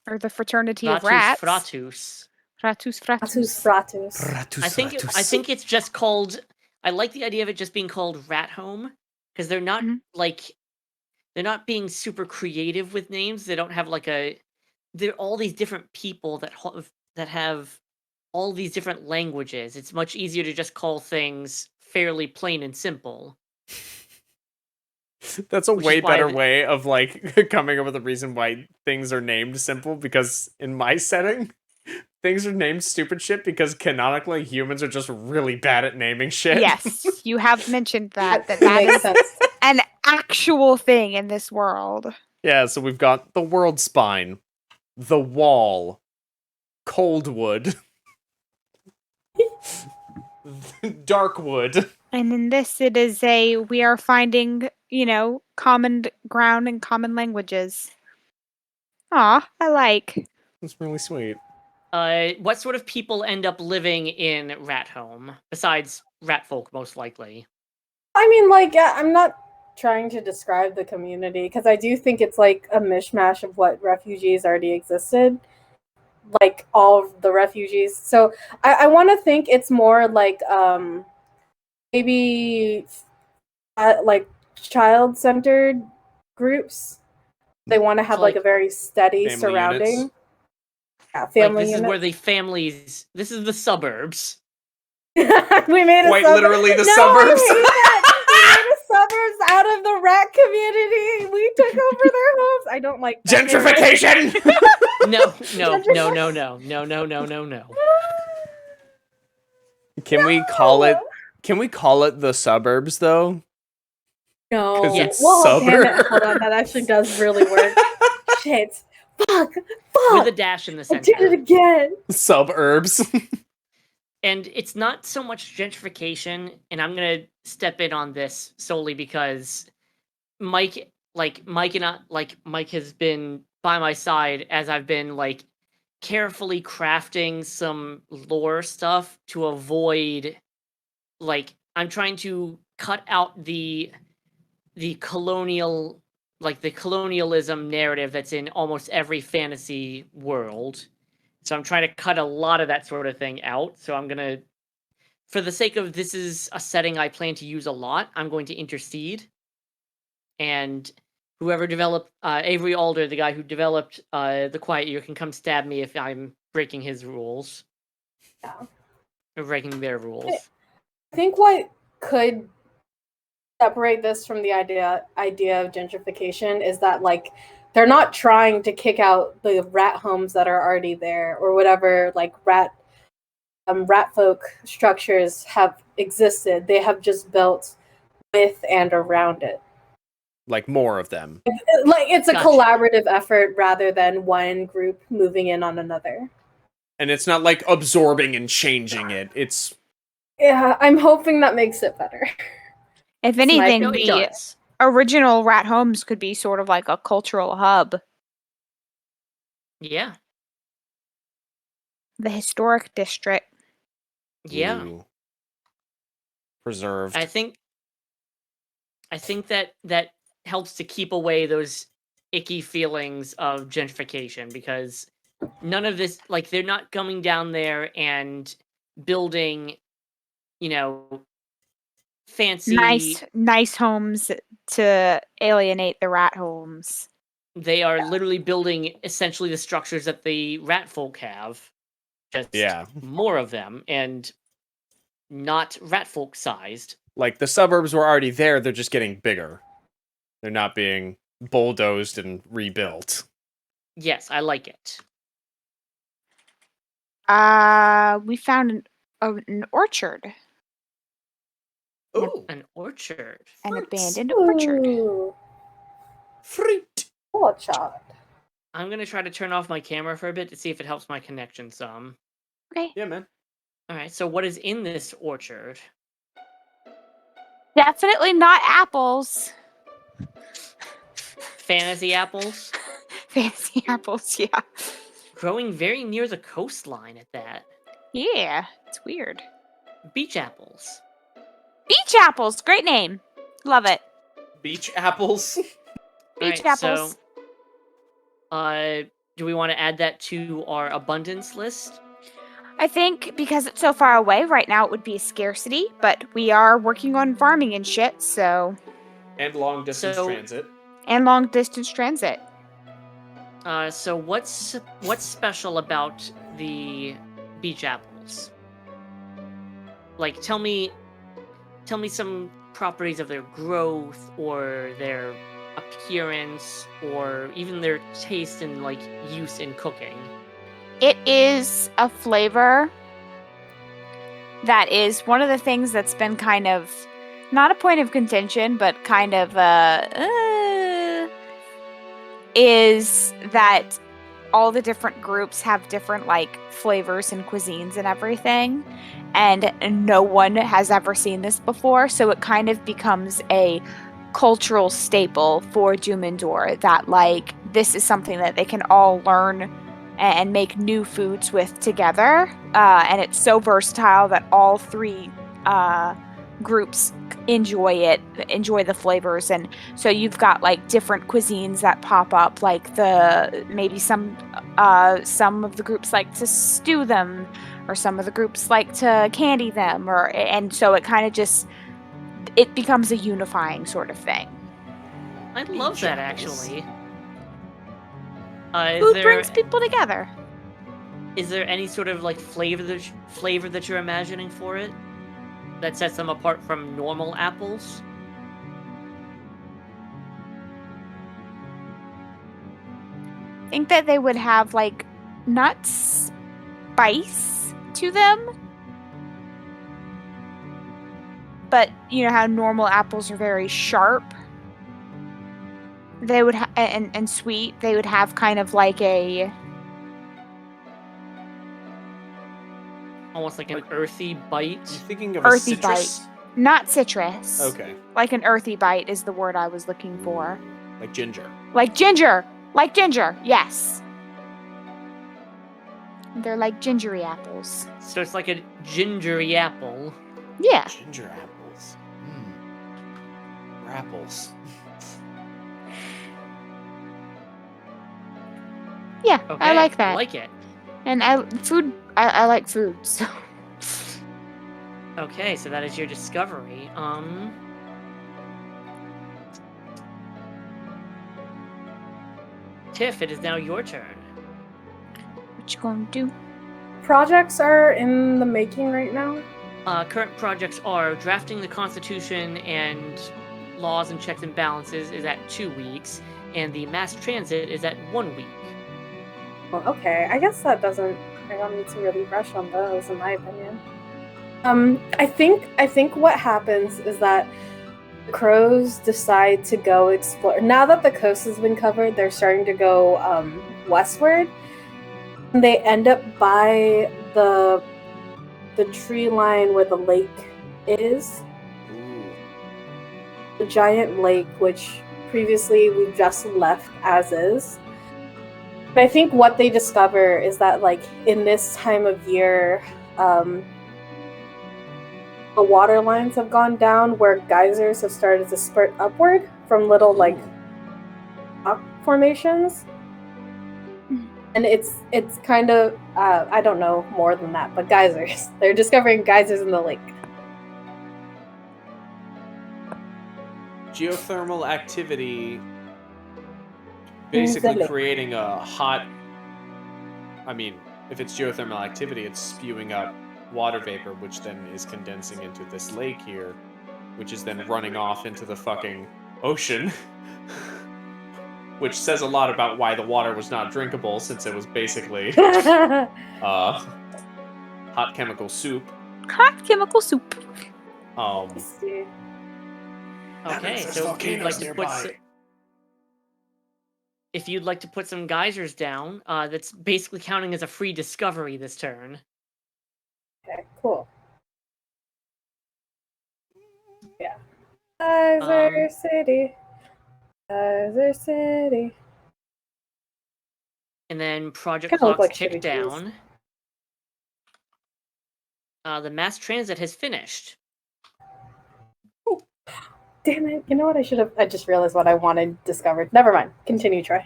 Or the fraternity of rats. Fratus. Ratus Fratus. Rattus Fratus. I think it's just called... I like the idea of it just being called Rat Home, because they're not, Mhm. like... they're not being super creative with names. They don't have like a. They're all these different people that have all these different languages. It's much easier to just call things fairly plain and simple. That's a Which is way why better the- way of like coming up with a reason why things are named simple, because in my setting, things are named stupid shit because canonically humans are just really bad at naming shit. Yes, you have mentioned that that makes is sense. an actual thing in this world. Yeah, so we've got the world spine, the wall, coldwood, darkwood. And in this, it is we are finding, common ground and common languages. Aw, I like. That's really sweet. What sort of people end up living in Rat Home besides rat folk, most likely? I mean, like, I'm not trying to describe the community because I do think it's like a mishmash of what refugees already existed, like all of the refugees. So I want to think it's more like maybe like child-centered groups. They want to have So, like a very steady family surrounding. units? Yeah, Like family this is where units. the families. This is the suburbs. We made a Quite suburb- literally the No, suburbs. I hate that. We made a suburbs out of the rat community. We took over their homes. I don't like that. Gentrification. No. Can we call it? Can we call it the suburbs though? No. 'Cause it's Whoa, damn it. Hold on, suburbs. that actually does really work. Shit. Fuck. With a dash in the I did it center. again. Suburbs. And it's not so much gentrification, and I'm gonna step in on this solely because Mike has been by my side as I've been like carefully crafting some lore stuff to avoid I'm trying to cut out the colonialism narrative that's in almost every fantasy world. So I'm trying to cut a lot of that sort of thing out. So I'm gonna, for the sake of this is a setting I plan to use a lot, I'm going to intercede. And whoever developed Avery Alder, the guy who developed the Quiet Year, can come stab me if I'm breaking his rules. Yeah. Or breaking their rules. I think what could separate this from the idea of gentrification is that like they're not trying to kick out the rat homes that are already there or whatever like rat folk structures have existed. They have just built with and around it. Like more of them. Like it's a Gotcha. collaborative effort rather than one group moving in on another. And it's not like absorbing and changing it. It's Yeah, I'm hoping that makes it better. If my- anything, No, it the does. original rat homes could be sort of like a cultural hub. Yeah. The historic district. Yeah. ooh, preserved. I think that helps to keep away those icky feelings of gentrification because none of this they're not coming down there and building, fancy Nice homes to alienate the rat homes. They are literally building essentially the structures that the rat folk have. Just Yeah. more of them and not rat folk sized. Like the suburbs were already there, they're just getting bigger. They're not being bulldozed and rebuilt. Yes, I like it. We found an orchard. Ooh, An orchard. An Fruits. abandoned orchard. Ooh, fruit. orchard. I'm gonna try to turn off my camera for a bit to see if it helps my connection some. Okay. Yeah, man. Alright, so what is in this orchard? Definitely not apples. Fantasy apples? Fancy apples, yeah. Growing very near the coastline at that. Yeah, it's weird. Beach apples. Beach apples, great name. Love it. Beach apples. Beach Alright, apples. So, do we want to add that to our abundance list? I think because it's so far away right now, it would be a scarcity, but we are working on farming and shit, so And long distance So- transit. And long distance transit. So what's special about the beach apples? Like, tell me some properties of their growth or their appearance or even their taste and like use in cooking. It is a flavor that is one of the things that's been kind of not a point of contention, but kind of is that all the different groups have different like flavors and cuisines and everything, and no one has ever seen this before, so it kind of becomes a cultural staple for Doomendor that like this is something that they can all learn and make new foods with together, and it's so versatile that all three groups enjoy the flavors. And so you've got like different cuisines that pop up, like maybe some of the groups like to stew them, or some of the groups like to candy them, and so it kind of just it becomes a unifying sort of thing. I love Beach that apples. actually. Food brings people together. Is there any sort of like flavor that you're imagining for it that sets them apart from normal apples? I think that they would have like not spice to them, but you know how normal apples are very sharp. They would and sweet. They would have kind of like a Almost like an earthy bite. You thinking of a earthy citrus? bite, not citrus. Okay, Like an earthy bite is the word I was looking for. like ginger. Like ginger. Like ginger. Yes. They're like gingery apples. So it's like a gingery apple. Yeah. Ginger apples. Apples. Yeah, Okay, I like that. I like it. And I like food, so. Okay, so that is your discovery. Tiff, it is now your turn. What you gonna do? Projects are in the making right now. Current projects are drafting the Constitution and laws and checks and balances is at 2 weeks, and the mass transit is at 1 week. Well, okay, I guess I don't need to really rush on those, in my opinion. I think what happens is that the crows decide to go explore. Now that the coast has been covered, they're starting to go westward. And they end up by the tree line where the lake is. Ooh. The giant lake, which previously we've just left as is. But I think what they discover is that, like, in this time of year, the water lines have gone down where geysers have started to spurt upward from little, like, rock formations. And it's kind of, I don't know more than that, but geysers. They're discovering geysers in the lake. Geothermal activity basically creating a hot... I mean, if it's geothermal activity, it's spewing up water vapor, which then is condensing into this lake here, which is then running off into the fucking ocean. Which says a lot about why the water was not drinkable, since it was basically hot chemical soup. Hot chemical soup. See. Okay, so if you'd like to put some geysers down, that's basically counting as a free discovery this turn. Okay, cool. Yeah. Geyser City. Geyser City. And then project Kinda look clocks like tick shitty trees. down. The mass transit has finished. Damn it. You know what I just realized what I wanted discovered. Never mind. Continue, Troy.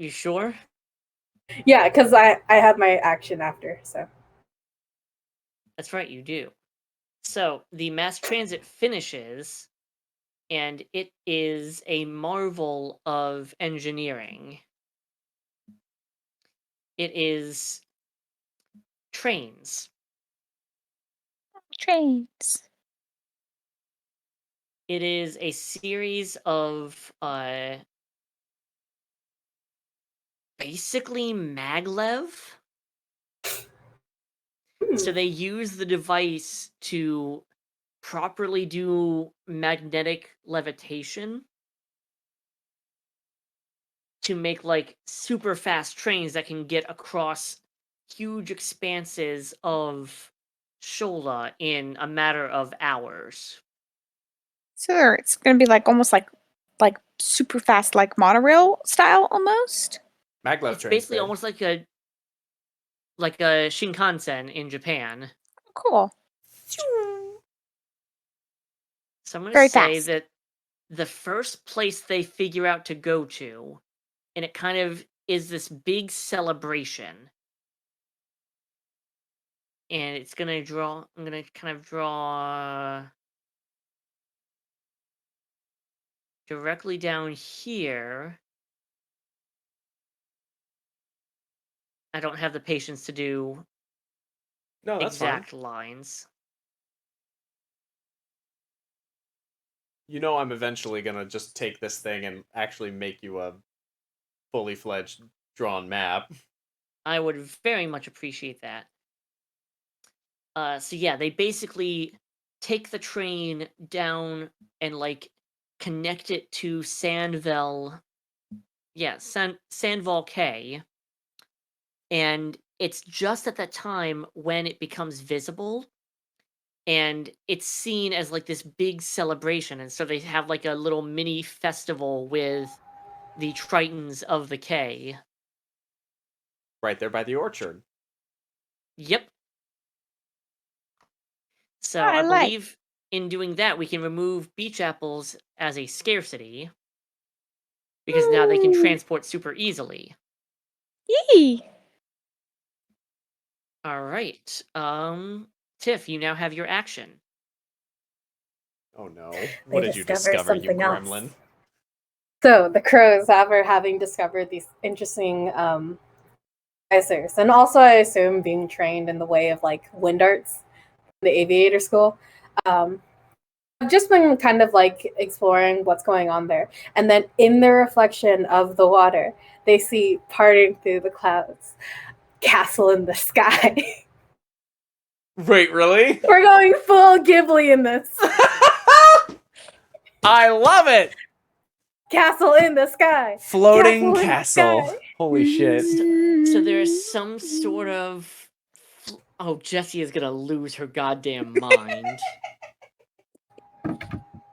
You sure? Yeah, because I had my action after, so. That's right, you do. So, the mass transit finishes, and it is a marvel of engineering. It is trains. Trains. It is a series of basically maglev. So they use the device to properly do magnetic levitation to make like super fast trains that can get across huge expanses of Shola in a matter of hours. So it's gonna be like almost like super fast, like monorail style almost. Maglev It's train's basically good. almost like a Shinkansen in Japan. Cool. So I'm going to Very say fast. that the first place they figure out to go to, and it kind of is this big celebration. And it's going to draw, I'm going to kind of draw directly down here. I don't have the patience to do No, that's fine. exact lines. You know I'm eventually gonna just take this thing and actually make you a fully fledged drawn map. I would very much appreciate that. So yeah, they basically take the train down and like connect it to Sandvel. Yeah, Sandval K. And it's just at that time when it becomes visible and it's seen as like this big celebration. And so they have like a little mini festival with the Tritons of the K. Right there by the orchard. Yep. So I I like. believe in doing that, we can remove beach apples as a scarcity because now they can Ooh. transport super easily. Yee. All right. Tiff, you now have your action. Oh no. What did you discover discover, you something else. gremlin? So the crows, after having discovered these interesting geysers, and also I assume being trained in the way of like wind arts, the aviator school, I've just been kind of like exploring what's going on there. And then in the reflection of the water, they see parting through the clouds, castle in the sky. Wait, really? We're going full Ghibli in this. I love it! Castle in the sky. Floating Castle in the castle. sky. Holy shit. So there's some sort of. Oh, Jessie is gonna lose her goddamn mind.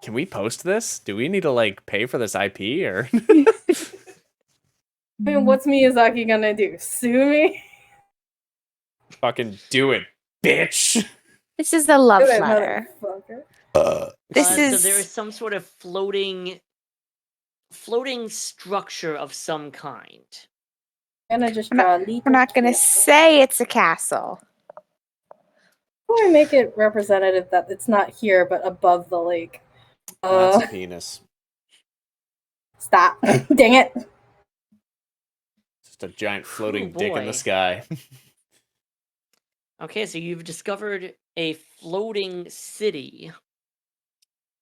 Can we post this? Do we need to like pay for this IP or I mean, what's Miyazaki gonna do? Sue me? fucking do it, bitch? This is the love Do it, letter. motherfucker. This So is there is some sort of floating structure of some kind. I'm gonna just draw a little. we're not gonna say it's a castle. How do I make it representative that it's not here but above the lake? That's a penis. Stop. Dang it. Just a giant floating dick in boy. the sky. Okay, so you've discovered a floating city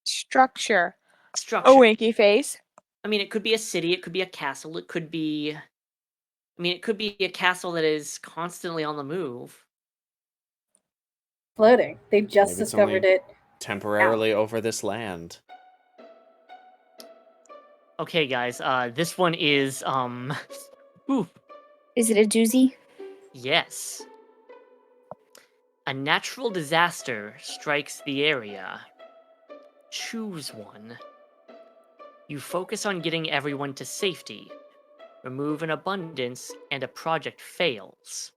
Structure. structure. A winky face. I mean, it could be a city, it could be a castle, it could be. I mean, it could be a castle that is constantly on the move. Floating. They just Maybe it's discovered only it. temporarily over this land. Okay, guys, this one is, ooh, Is it a doozy? yes. A natural disaster strikes the area. Choose one. You focus on getting everyone to safety. Remove an abundance and a project fails.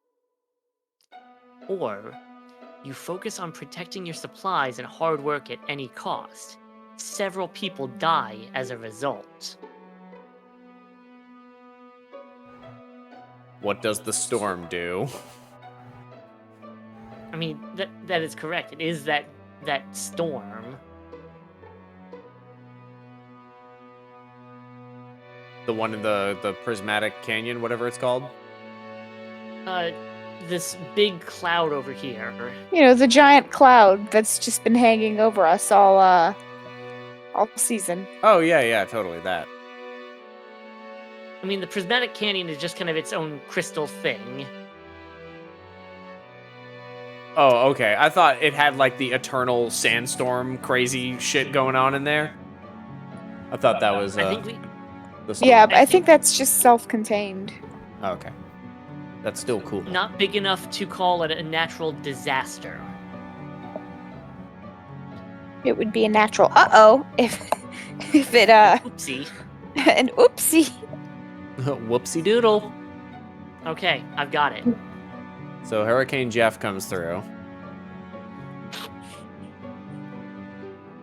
Or, you focus on protecting your supplies and hard work at any cost. Several people die as a result. What does the storm do? I mean, that is correct. It is that storm. The one in the prismatic canyon, whatever it's called. This big cloud over here. You know, the giant cloud that's just been hanging over us all season. Oh yeah, totally that. I mean, the prismatic canyon is just kind of its own crystal thing. Oh, okay. I thought it had like the eternal sandstorm crazy shit going on in there. I thought that was I think we. the storm. Yeah, but I I think think- that's just self-contained. Oh, okay. That's still cool. Not big enough to call it a natural disaster. It would be a natural if it Oopsie. an oopsie. Whoopsie doodle. Okay, I've got it. So Hurricane Jeff comes through.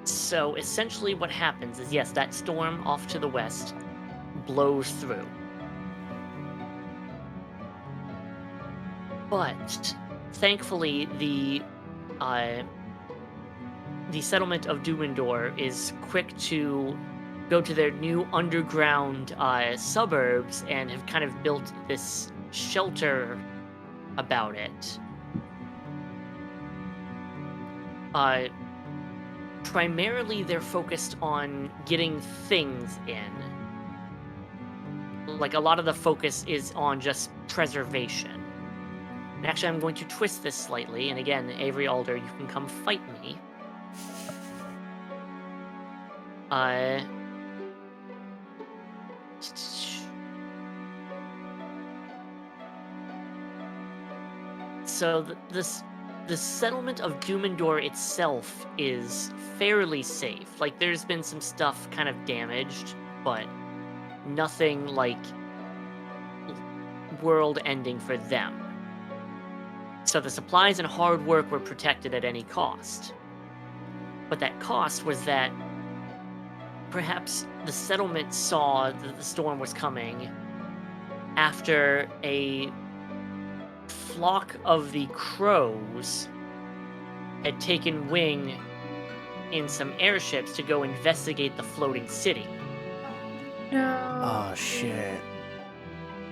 So essentially what happens is, yes, that storm off to the west blows through. But thankfully the settlement of Dumendor is quick to go to their new underground suburbs and have kind of built this shelter about it. Primarily, they're focused on getting things in. Like, a lot of the focus is on just preservation. And actually, I'm going to twist this slightly, and again, Avery Alder, you can come fight me. So the settlement of Dumendor itself is fairly safe. Like, there's been some stuff kind of damaged, but nothing like world-ending for them. So the supplies and hard work were protected at any cost. But that cost was that perhaps the settlement saw that the storm was coming after a flock of the crows had taken wing in some airships to go investigate the floating city. No. Oh shit.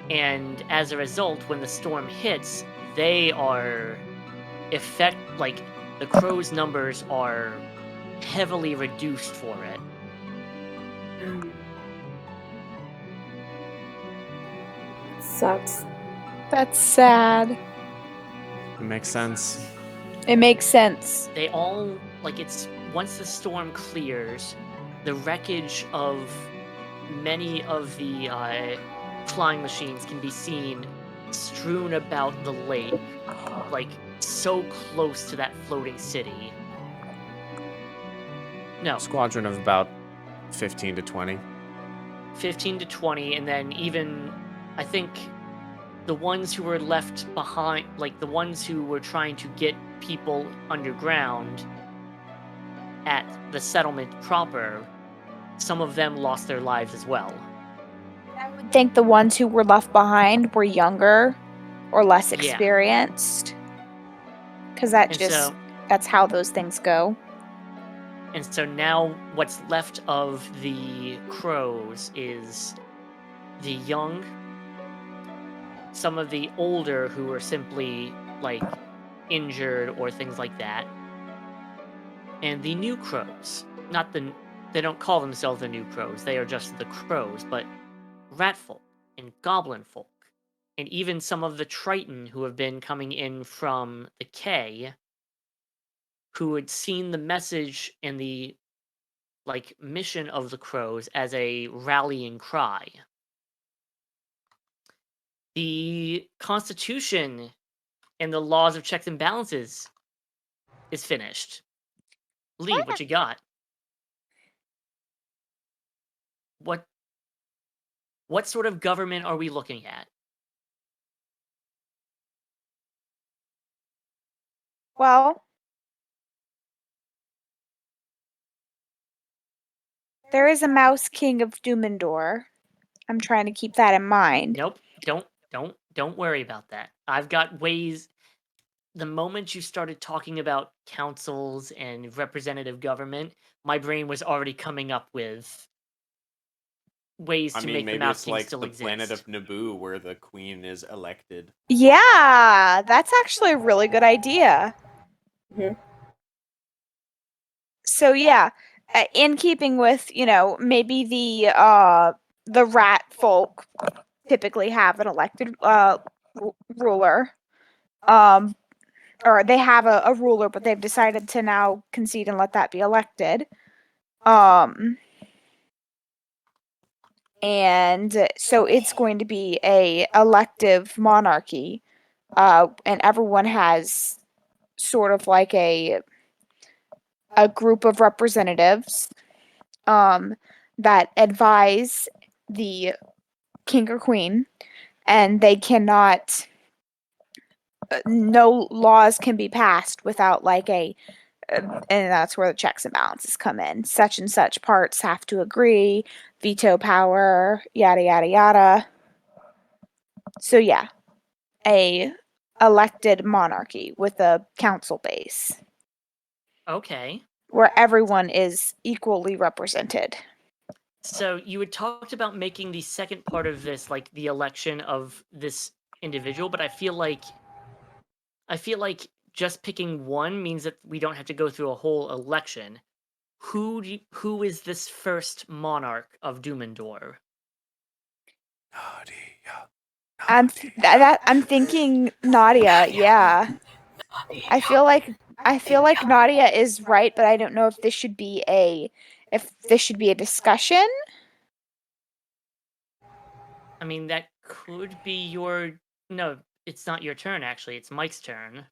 And as a result, when the storm hits, they are the crows' numbers are heavily reduced for it. Sucks. That's sad. It makes sense. It makes sense. They all once the storm clears, the wreckage of many of the flying machines can be seen strewn about the lake, like so close to that floating city. No, Squadron of about 15 to 20. 15 to 20, and then even, I think, the ones who were left behind, like the ones who were trying to get people underground at the settlement proper, some of them lost their lives as well. I would think the ones who were left behind were younger or less Yeah. experienced. Because that's how those things go. And so now what's left of the crows is the young, some of the older who were simply like injured or things like that, and the new crows. They don't call themselves the new crows, they are just the crows, but rat folk and goblin folk, and even some of the Triton who have been coming in from the K, who had seen the message and the mission of the crows as a rallying cry. The Constitution and the laws of checks and balances is finished. Lee, what you got? What sort of government are we looking at? Well, there is a Mouse King of Dumendor. I'm trying to keep that in mind. Nope. Don't worry about that. I've got ways. The moment you started talking about councils and representative government, my brain was already coming up with ways I to mean, make the maybe Mouth it's King like still the exist. planet of Naboo where the queen is elected. Yeah, that's actually a really good idea. Mhm. So yeah, in keeping with, maybe the rat folk typically have an elected ruler. Or they have a ruler, but they've decided to now concede and let that be elected. And so it's going to be a elective monarchy, and everyone has sort of like a group of representatives that advise the king or queen, and they cannot. No laws can be passed without like and that's where the checks and balances come in. Such and such parts have to agree, veto power, yada yada yada. So yeah, a elected monarchy with a council base Okay. where everyone is equally represented. So you had talked about making the second part of this like the election of this individual, but I feel like just picking one means that we don't have to go through a whole election. Who is this first monarch of Doomendor? I'm thinking Nadia. Yeah, I feel like Nadia is right, but I don't know if this should be a discussion. I mean, that could be your no. It's not your turn actually. It's Mike's turn.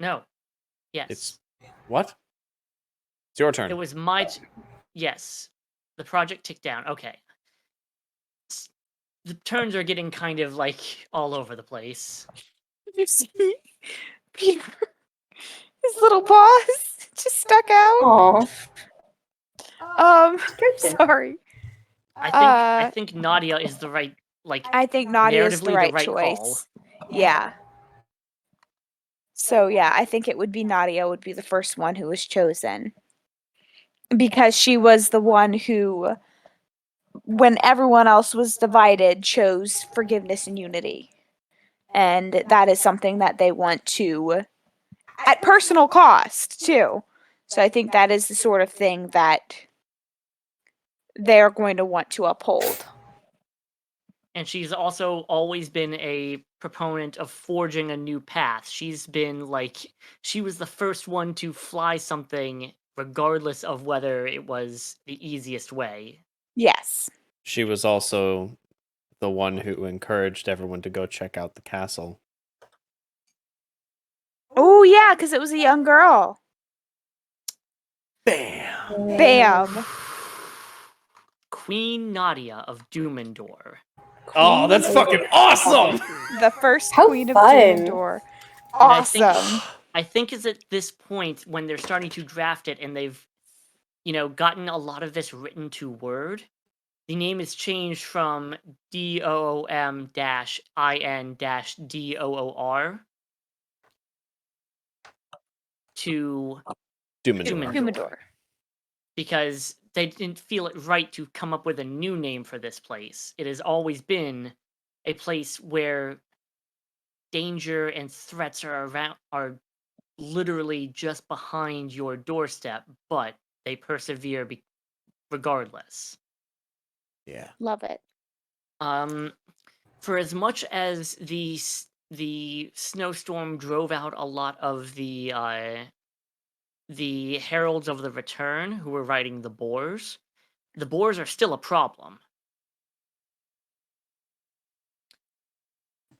No. Yes. It's what? It's your turn. It was yes. The project ticked down. Okay. The turns are getting kind of like all over the place. You see, Peter, his little paws just stuck out. Aw. Stretching. Sorry. I think Nadia is the right I think Nadia is the narratively right call. choice. Yeah. So yeah, I think it would be Nadia would be the first one who was chosen. Because she was the one who, when everyone else was divided, chose forgiveness and unity. And that is something that they want to, at personal cost, too. So I think that is the sort of thing that they're going to want to uphold. And she's also always been a proponent of forging a new path. She's been she was the first one to fly something regardless of whether it was the easiest way. Yes. She was also the one who encouraged everyone to go check out the castle. Oh yeah, because it was a young girl. Bam! Bam. Queen Nadia of Doomendor. Oh, that's fucking awesome! The first How queen of fun. Doomendor. And Awesome. I think is at this point when they're starting to draft it and they've gotten a lot of this written to word. The name is changed from DOOM-IN-DOOR to Doomendor. Humidor. because they didn't feel it right to come up with a new name for this place. It has always been a place where danger and threats are literally just behind your doorstep, but they persevere regardless. Yeah. Love it. For as much as the snowstorm drove out a lot of the heralds of the return who were riding the boars are still a problem.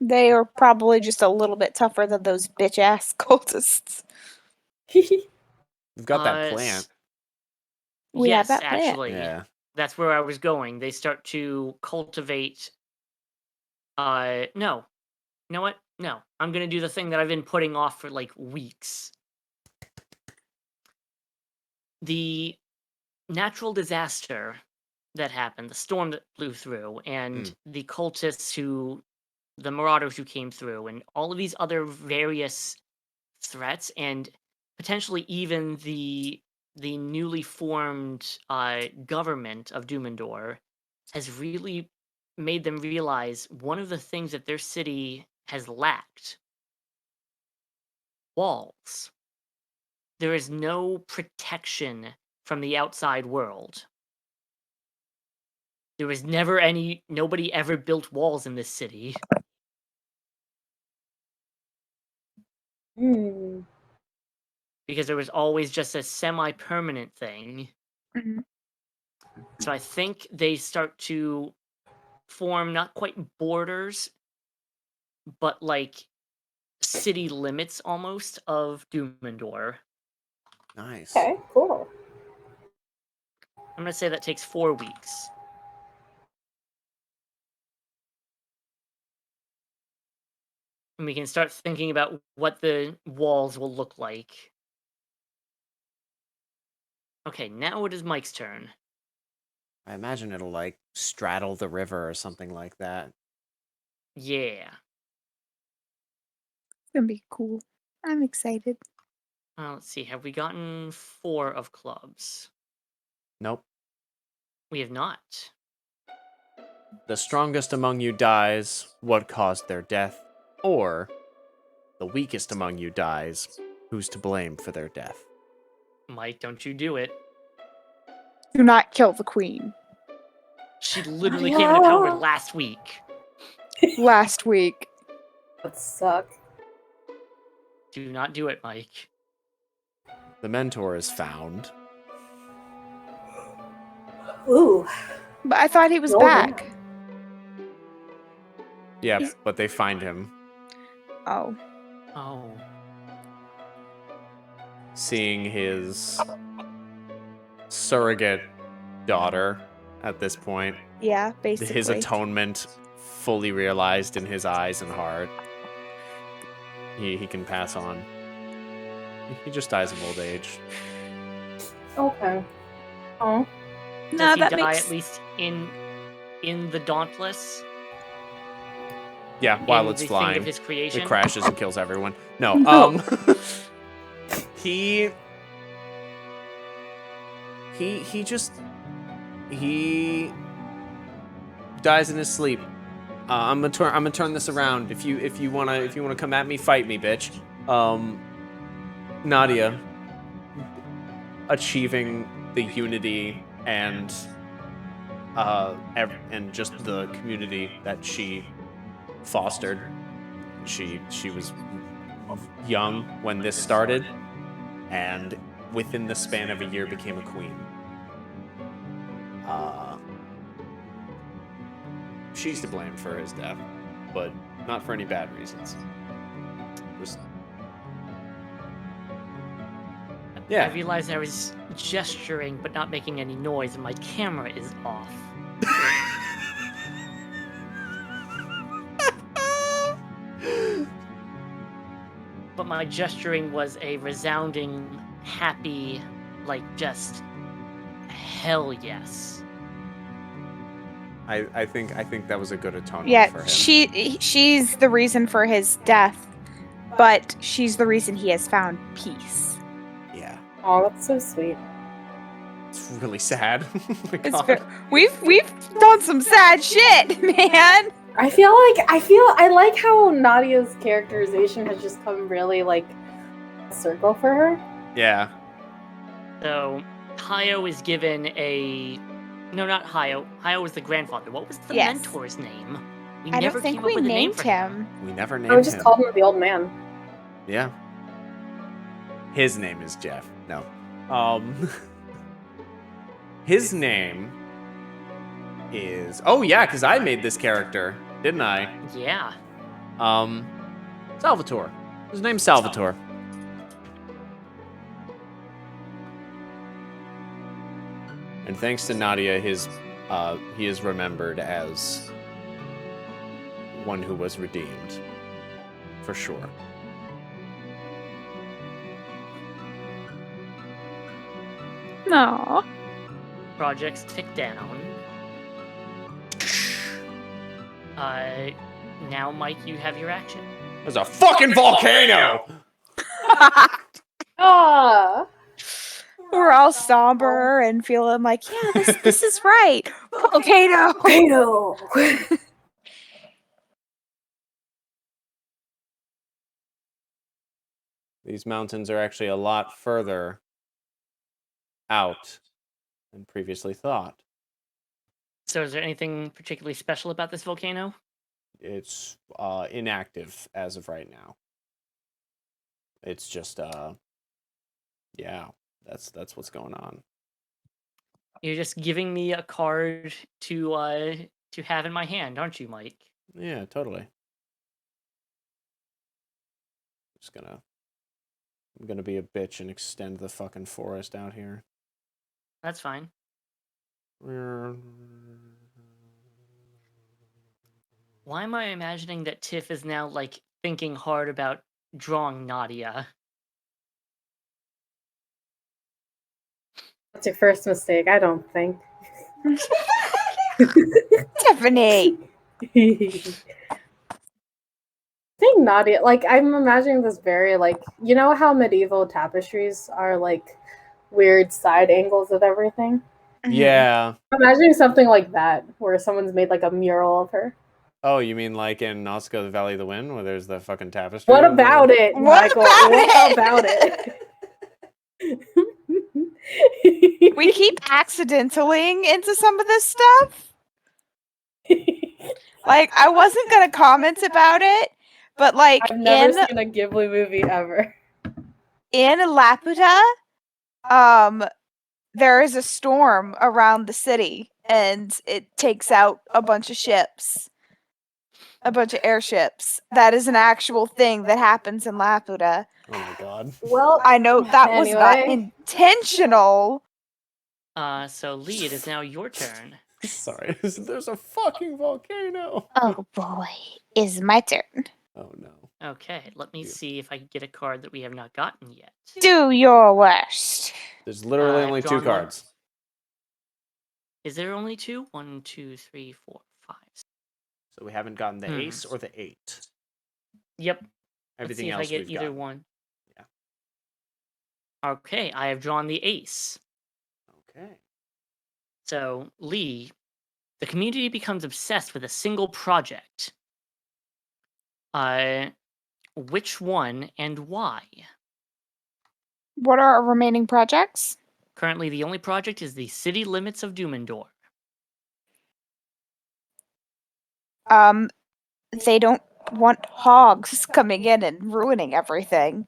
They are probably just a little bit tougher than those bitch ass cultists. We've got that Uh, plant. We have yes, that plant. actually, Yeah. that's where I was going. They start to cultivate. No, you know what? No, I'm gonna do the thing that I've been putting off for like weeks. The natural disaster that happened, the storm that blew through, and the cultists the marauders who came through, and all of these other various threats, and potentially even the the newly formed government of Doomendor has really made them realize one of the things that their city has lacked: walls. There is no protection from the outside world. There was never nobody ever built walls in this city. Hmm. Because there was always just a semi-permanent thing. Mhm. So I think they start to form not quite borders, but like city limits almost of Doomendor. Nice. Okay, cool. I'm gonna say that takes 4 weeks. And we can start thinking about what the walls will look like. Okay, now it is Mike's turn. I imagine it'll like straddle the river or something like that. Yeah. It's gonna be cool. I'm excited. Let's see, have we gotten 4 of clubs? Nope. We have not. The strongest among you dies. What caused their death? Or the weakest among you dies. Who's to blame for their death? Mike, don't you do it. Do not kill the queen. She literally came into power last week. Last week. That suck. Do not do it, Mike. The mentor is found. Ooh. But I thought he was No, back. Yeah, He's- but they find him. Oh. Oh. Seeing his surrogate daughter at this point. Yeah, basically. His atonement fully realized in his eyes and heart. He can pass on. He just dies of old age. Okay. Oh. No, Does he that die makes at least in the Dauntless? Yeah, while in it's the flying. thing of his creation? It crashes and kills everyone. No, No. he dies in his sleep. I'm gonna turn this around. If you wanna come at me, fight me, bitch. Nadia achieving the unity and just the community that she fostered. She was young when this started, and within the span of a year became a queen. She's to blame for his death, but not for any bad reasons. Just I realized I was gesturing but not making any noise, and my camera is off. But my gesturing was a resounding, happy, like just hell yes. I think that was a good atonement for Yeah, him. she's the reason for his death, but she's the reason he has found peace. Yeah. Oh, that's so sweet. It's really sad. Oh my It's God. we've done some sad shit, man. I like how Nadia's characterization has just come really like a circle for her. Yeah. So, Hayo is given a... No, not Hayo. Hayo was the grandfather. What was the Yes. mentor's name? We I never don't think came we up with a name named for him. We never I named would just him. call him the old man. Yeah. His name is Jeff. No. His name is... Oh, yeah, because I made this character, didn't I? Yeah. Salvatore. His name's Salvatore. And thanks to Nadia, he is remembered as one who was redeemed. For sure. No. Projects tick down. Now, Mike, you have your action. There's a fucking volcano! Ah! We're all somber and feeling like, yeah, this is right. Volcano. Volcano. These mountains are actually a lot further out than previously thought. So is there anything particularly special about this volcano? It's inactive as of right now. It's just yeah, that's what's going on. You're just giving me a card to have in my hand, aren't you, Mike? Yeah, totally. I'm gonna be a bitch and extend the fucking forest out here. That's fine. Why am I imagining that Tiff is now like thinking hard about drawing Nadia? That's your first mistake, I don't think. Tiffany. I think Nadia, like, I'm imagining this very, like, you know how medieval tapestries are, like, weird side angles of everything? Yeah. I'm imagining something like that, where someone's made, like, a mural of her. Oh, you mean like in Nausicaa, the Valley of the Wind, where there's the fucking tapestry? What about it, What Michael? about What it? about it? We keep accidentaling into some of this stuff. Like, I wasn't gonna comment about it, but like I've never in seen a Ghibli movie ever. Laputa, there is a storm around the city, and it takes out a bunch of ships, a bunch of airships. That is an actual thing that happens in Laputa. Oh my god. Well, I know that was not anyway. intentional. So Lee, it is now your turn. Sorry, there's a fucking volcano. Oh boy, is my turn. Oh no. Okay, let me see if I can get a card that we have not gotten yet. Do your worst. There's literally I've only 2 drawn one. cards. Is there only 2? 1, 2, 3, 4, 5. So we haven't gotten the ace or the 8. Yep. Everything Let's else see if I get we've either got. one. Yeah. Okay, I have drawn the ace. Okay. So, Lee, the community becomes obsessed with a single project. Which one and why? What are our remaining projects? Currently, the only project is the city limits of Doomendor. They don't want hogs coming in and ruining everything.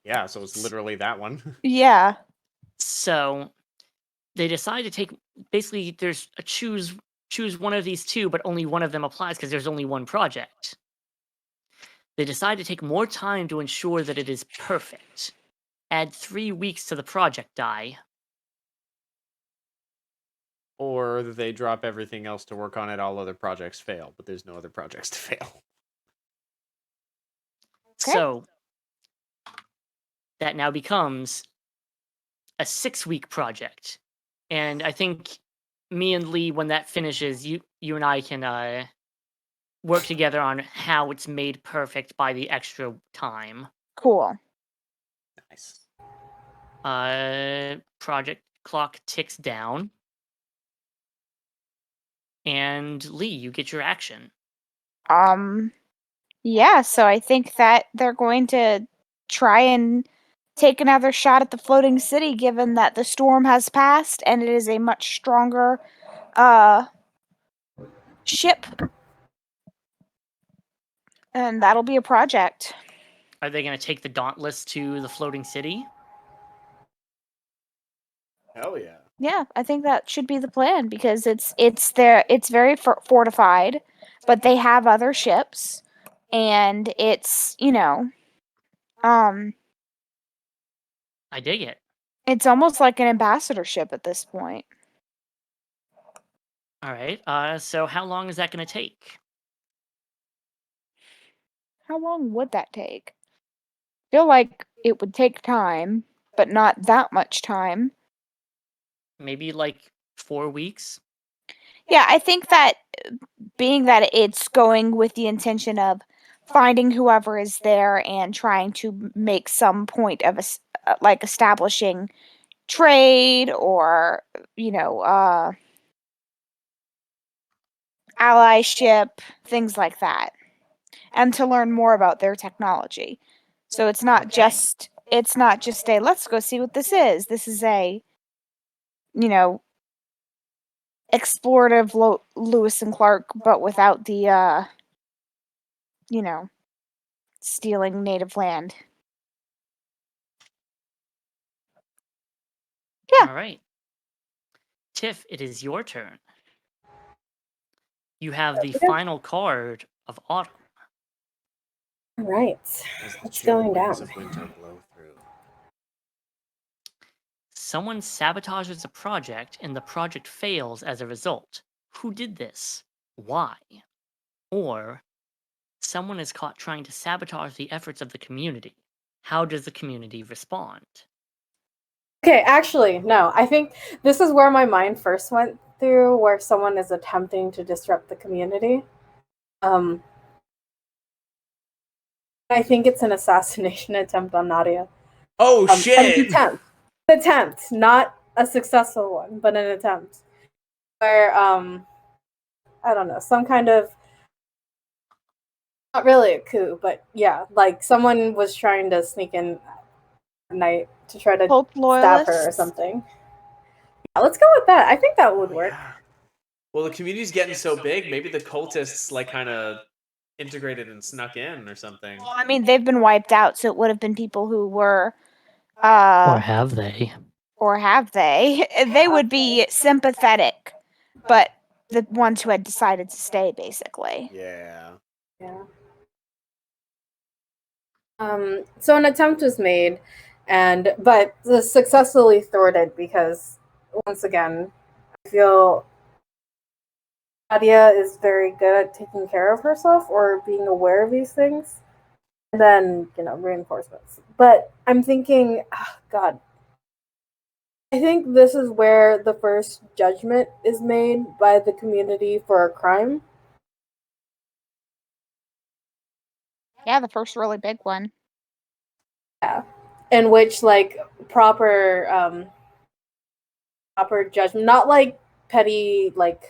Yeah, so it's literally that one. Yeah. So, they decide to take basically there's a choose one of these 2, but only one of them applies because there's only one project. They decide to take more time to ensure that it is perfect. Add 3 weeks to the project die. Or they drop everything else to work on it, all other projects fail, but there's no other projects to fail. Okay. So that now becomes a 6-week project. And I think me and Lee, when that finishes, you and I can work together on how it's made perfect by the extra time. Cool. Nice. Project clock ticks down. And Lee, you get your action. Yeah, so I think that they're going to try and take another shot at the floating city, given that the storm has passed and it is a much stronger ship. And that'll be a project. Are they going to take the Dauntless to the floating city? Hell yeah. Yeah, I think that should be the plan because it's very fortified, but they have other ships, and it's I dig it. it's almost like an ambassadorship at this point. All right. So how long is that going to take? How long would that take? I feel like it would take time, but not that much time. Maybe like 4 weeks? Yeah, I think that being that it's going with the intention of finding whoever is there and trying to make some point of like establishing trade or, allyship, things like that, and to learn more about their technology. So it's not just a let's go see what this is. This is a, explorative Lewis and Clark, but without the stealing native land. Yeah. All right. Tiff, it is your turn. You have the final card of autumn. All right. As the What's chill going winds down? of winter blow through. Someone sabotages a project and the project fails as a result. Who did this? Why? Or someone is caught trying to sabotage the efforts of the community. How does the community respond? Okay, actually, no. I think this is where my mind first went through, where someone is attempting to disrupt the community. I think it's an assassination attempt on Nadia. Oh An shit! attempt, not a successful one, but an attempt. Where I don't know, some kind of, not really a coup, but yeah, like someone was trying to sneak in at night to try to Cult stab her or loyalists. something. Yeah, let's go with that. I think that would work. Yeah. Well, the community's getting so big, maybe the cultists like kind of integrated and snuck in or something. Well, I mean, they've been wiped out, so it would have been people who were, Or have they? or have they? They would be sympathetic, but the ones who had decided to stay, basically. Yeah. Yeah. So an attempt was made, but successfully thwarted because once again, I feel Nadia is very good at taking care of herself or being aware of these things, and then reinforcements. But I'm thinking, God, I think this is where the first judgment is made by the community for a crime. Yeah, the first really big one. Yeah, in which like proper judgment, not like petty like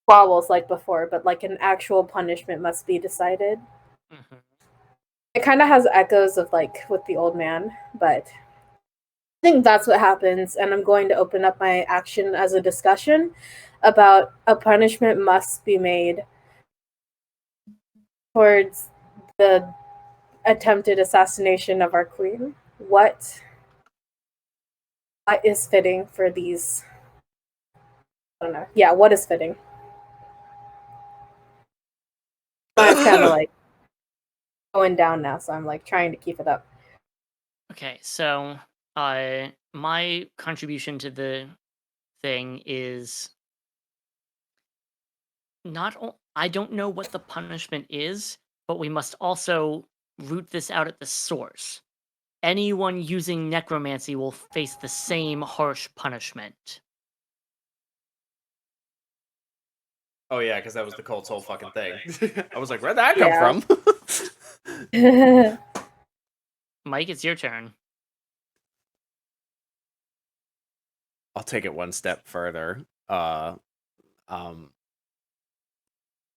squabbles like before, but like an actual punishment must be decided. Mhm. It kind of has echoes of like with the old man, but I think that's what happens, and I'm going to open up my action as a discussion about a punishment must be made towards the attempted assassination of our queen. What is fitting for these? I don't know. Yeah, what is fitting? It's kind of like going down now, so I'm like trying to keep it up. Okay, so my contribution to the thing is I don't know what the punishment is, but we must also root this out at the source. Anyone using necromancy will face the same harsh punishment. Oh yeah, because that was the cult's whole fucking thing. I was like, where'd that come Yeah. from? Mike, it's your turn. I'll take it one step further.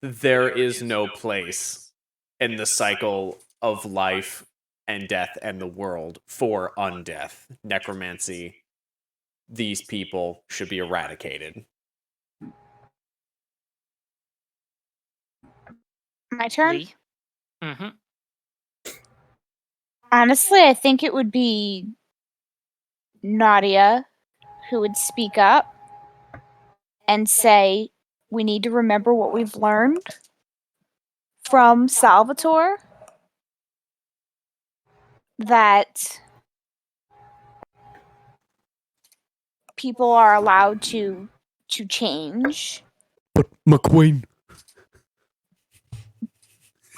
There is no place in the cycle of life and death and the world for undeath. Necromancy, these people should be eradicated. My turn? Lee? Mm-hmm. Honestly, I think it would be Nadia who would speak up and say, we need to remember what we've learned from Salvatore, that people are allowed to change, But McQueen.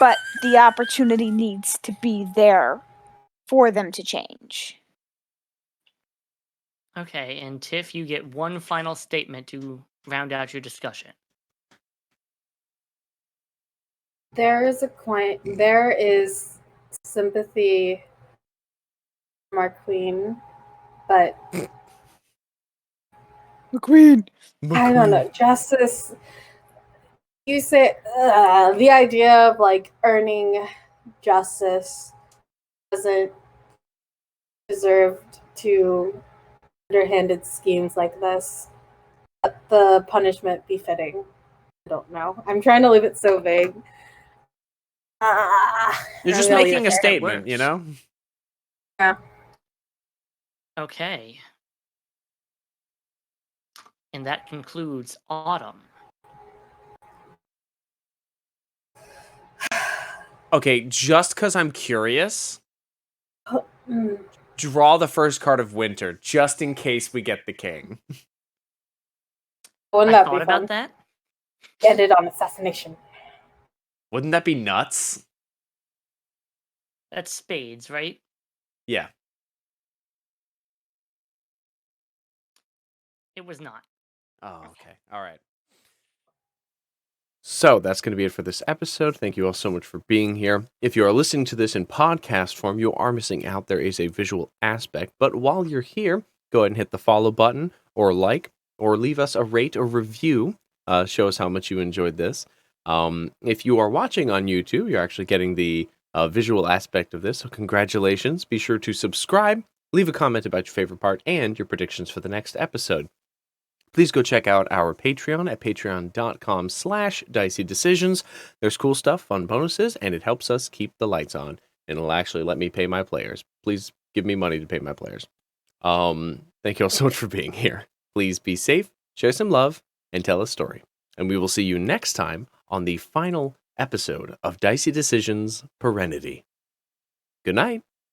but the opportunity needs to be there for them to change. Okay, and Tiff, you get one final statement to round out your discussion. There is sympathy from our queen But McQueen. I don't know. Justice. You say the idea of like earning justice doesn't deserve to underhanded schemes like this. Let the punishment be fitting. I don't know. I'm trying to leave it so vague. You're just really making a think that statement, you works. know? Yeah. Okay. And that concludes Autumn. Okay, just because I'm curious, Mm. draw the first card of Winter, just in case we get the king. Wouldn't I that thought be about fun? that. Ended on assassination. Wouldn't that be nuts? That's spades, right? Yeah. It was not. Oh, okay. All right. So that's going to be it for this episode. Thank you all so much for being here. If you are listening to this in podcast form, you are missing out. There is a visual aspect. But while you're here, go ahead and hit the follow button or like, or leave us a rate or review. Show us how much you enjoyed this. If you are watching on YouTube, you're actually getting the visual aspect of this. So congratulations. Be sure to subscribe, leave a comment about your favorite part and your predictions for the next episode. Please go check out our Patreon at patreon.com/Dicey Decisions. There's cool stuff, fun bonuses, and it helps us keep the lights on. And it'll actually let me pay my players. Please give me money to pay my players. Thank you all so much for being here. Please be safe, share some love, and tell a story. And we will see you next time on the final episode of Dicey Decisions Perennity. Good night.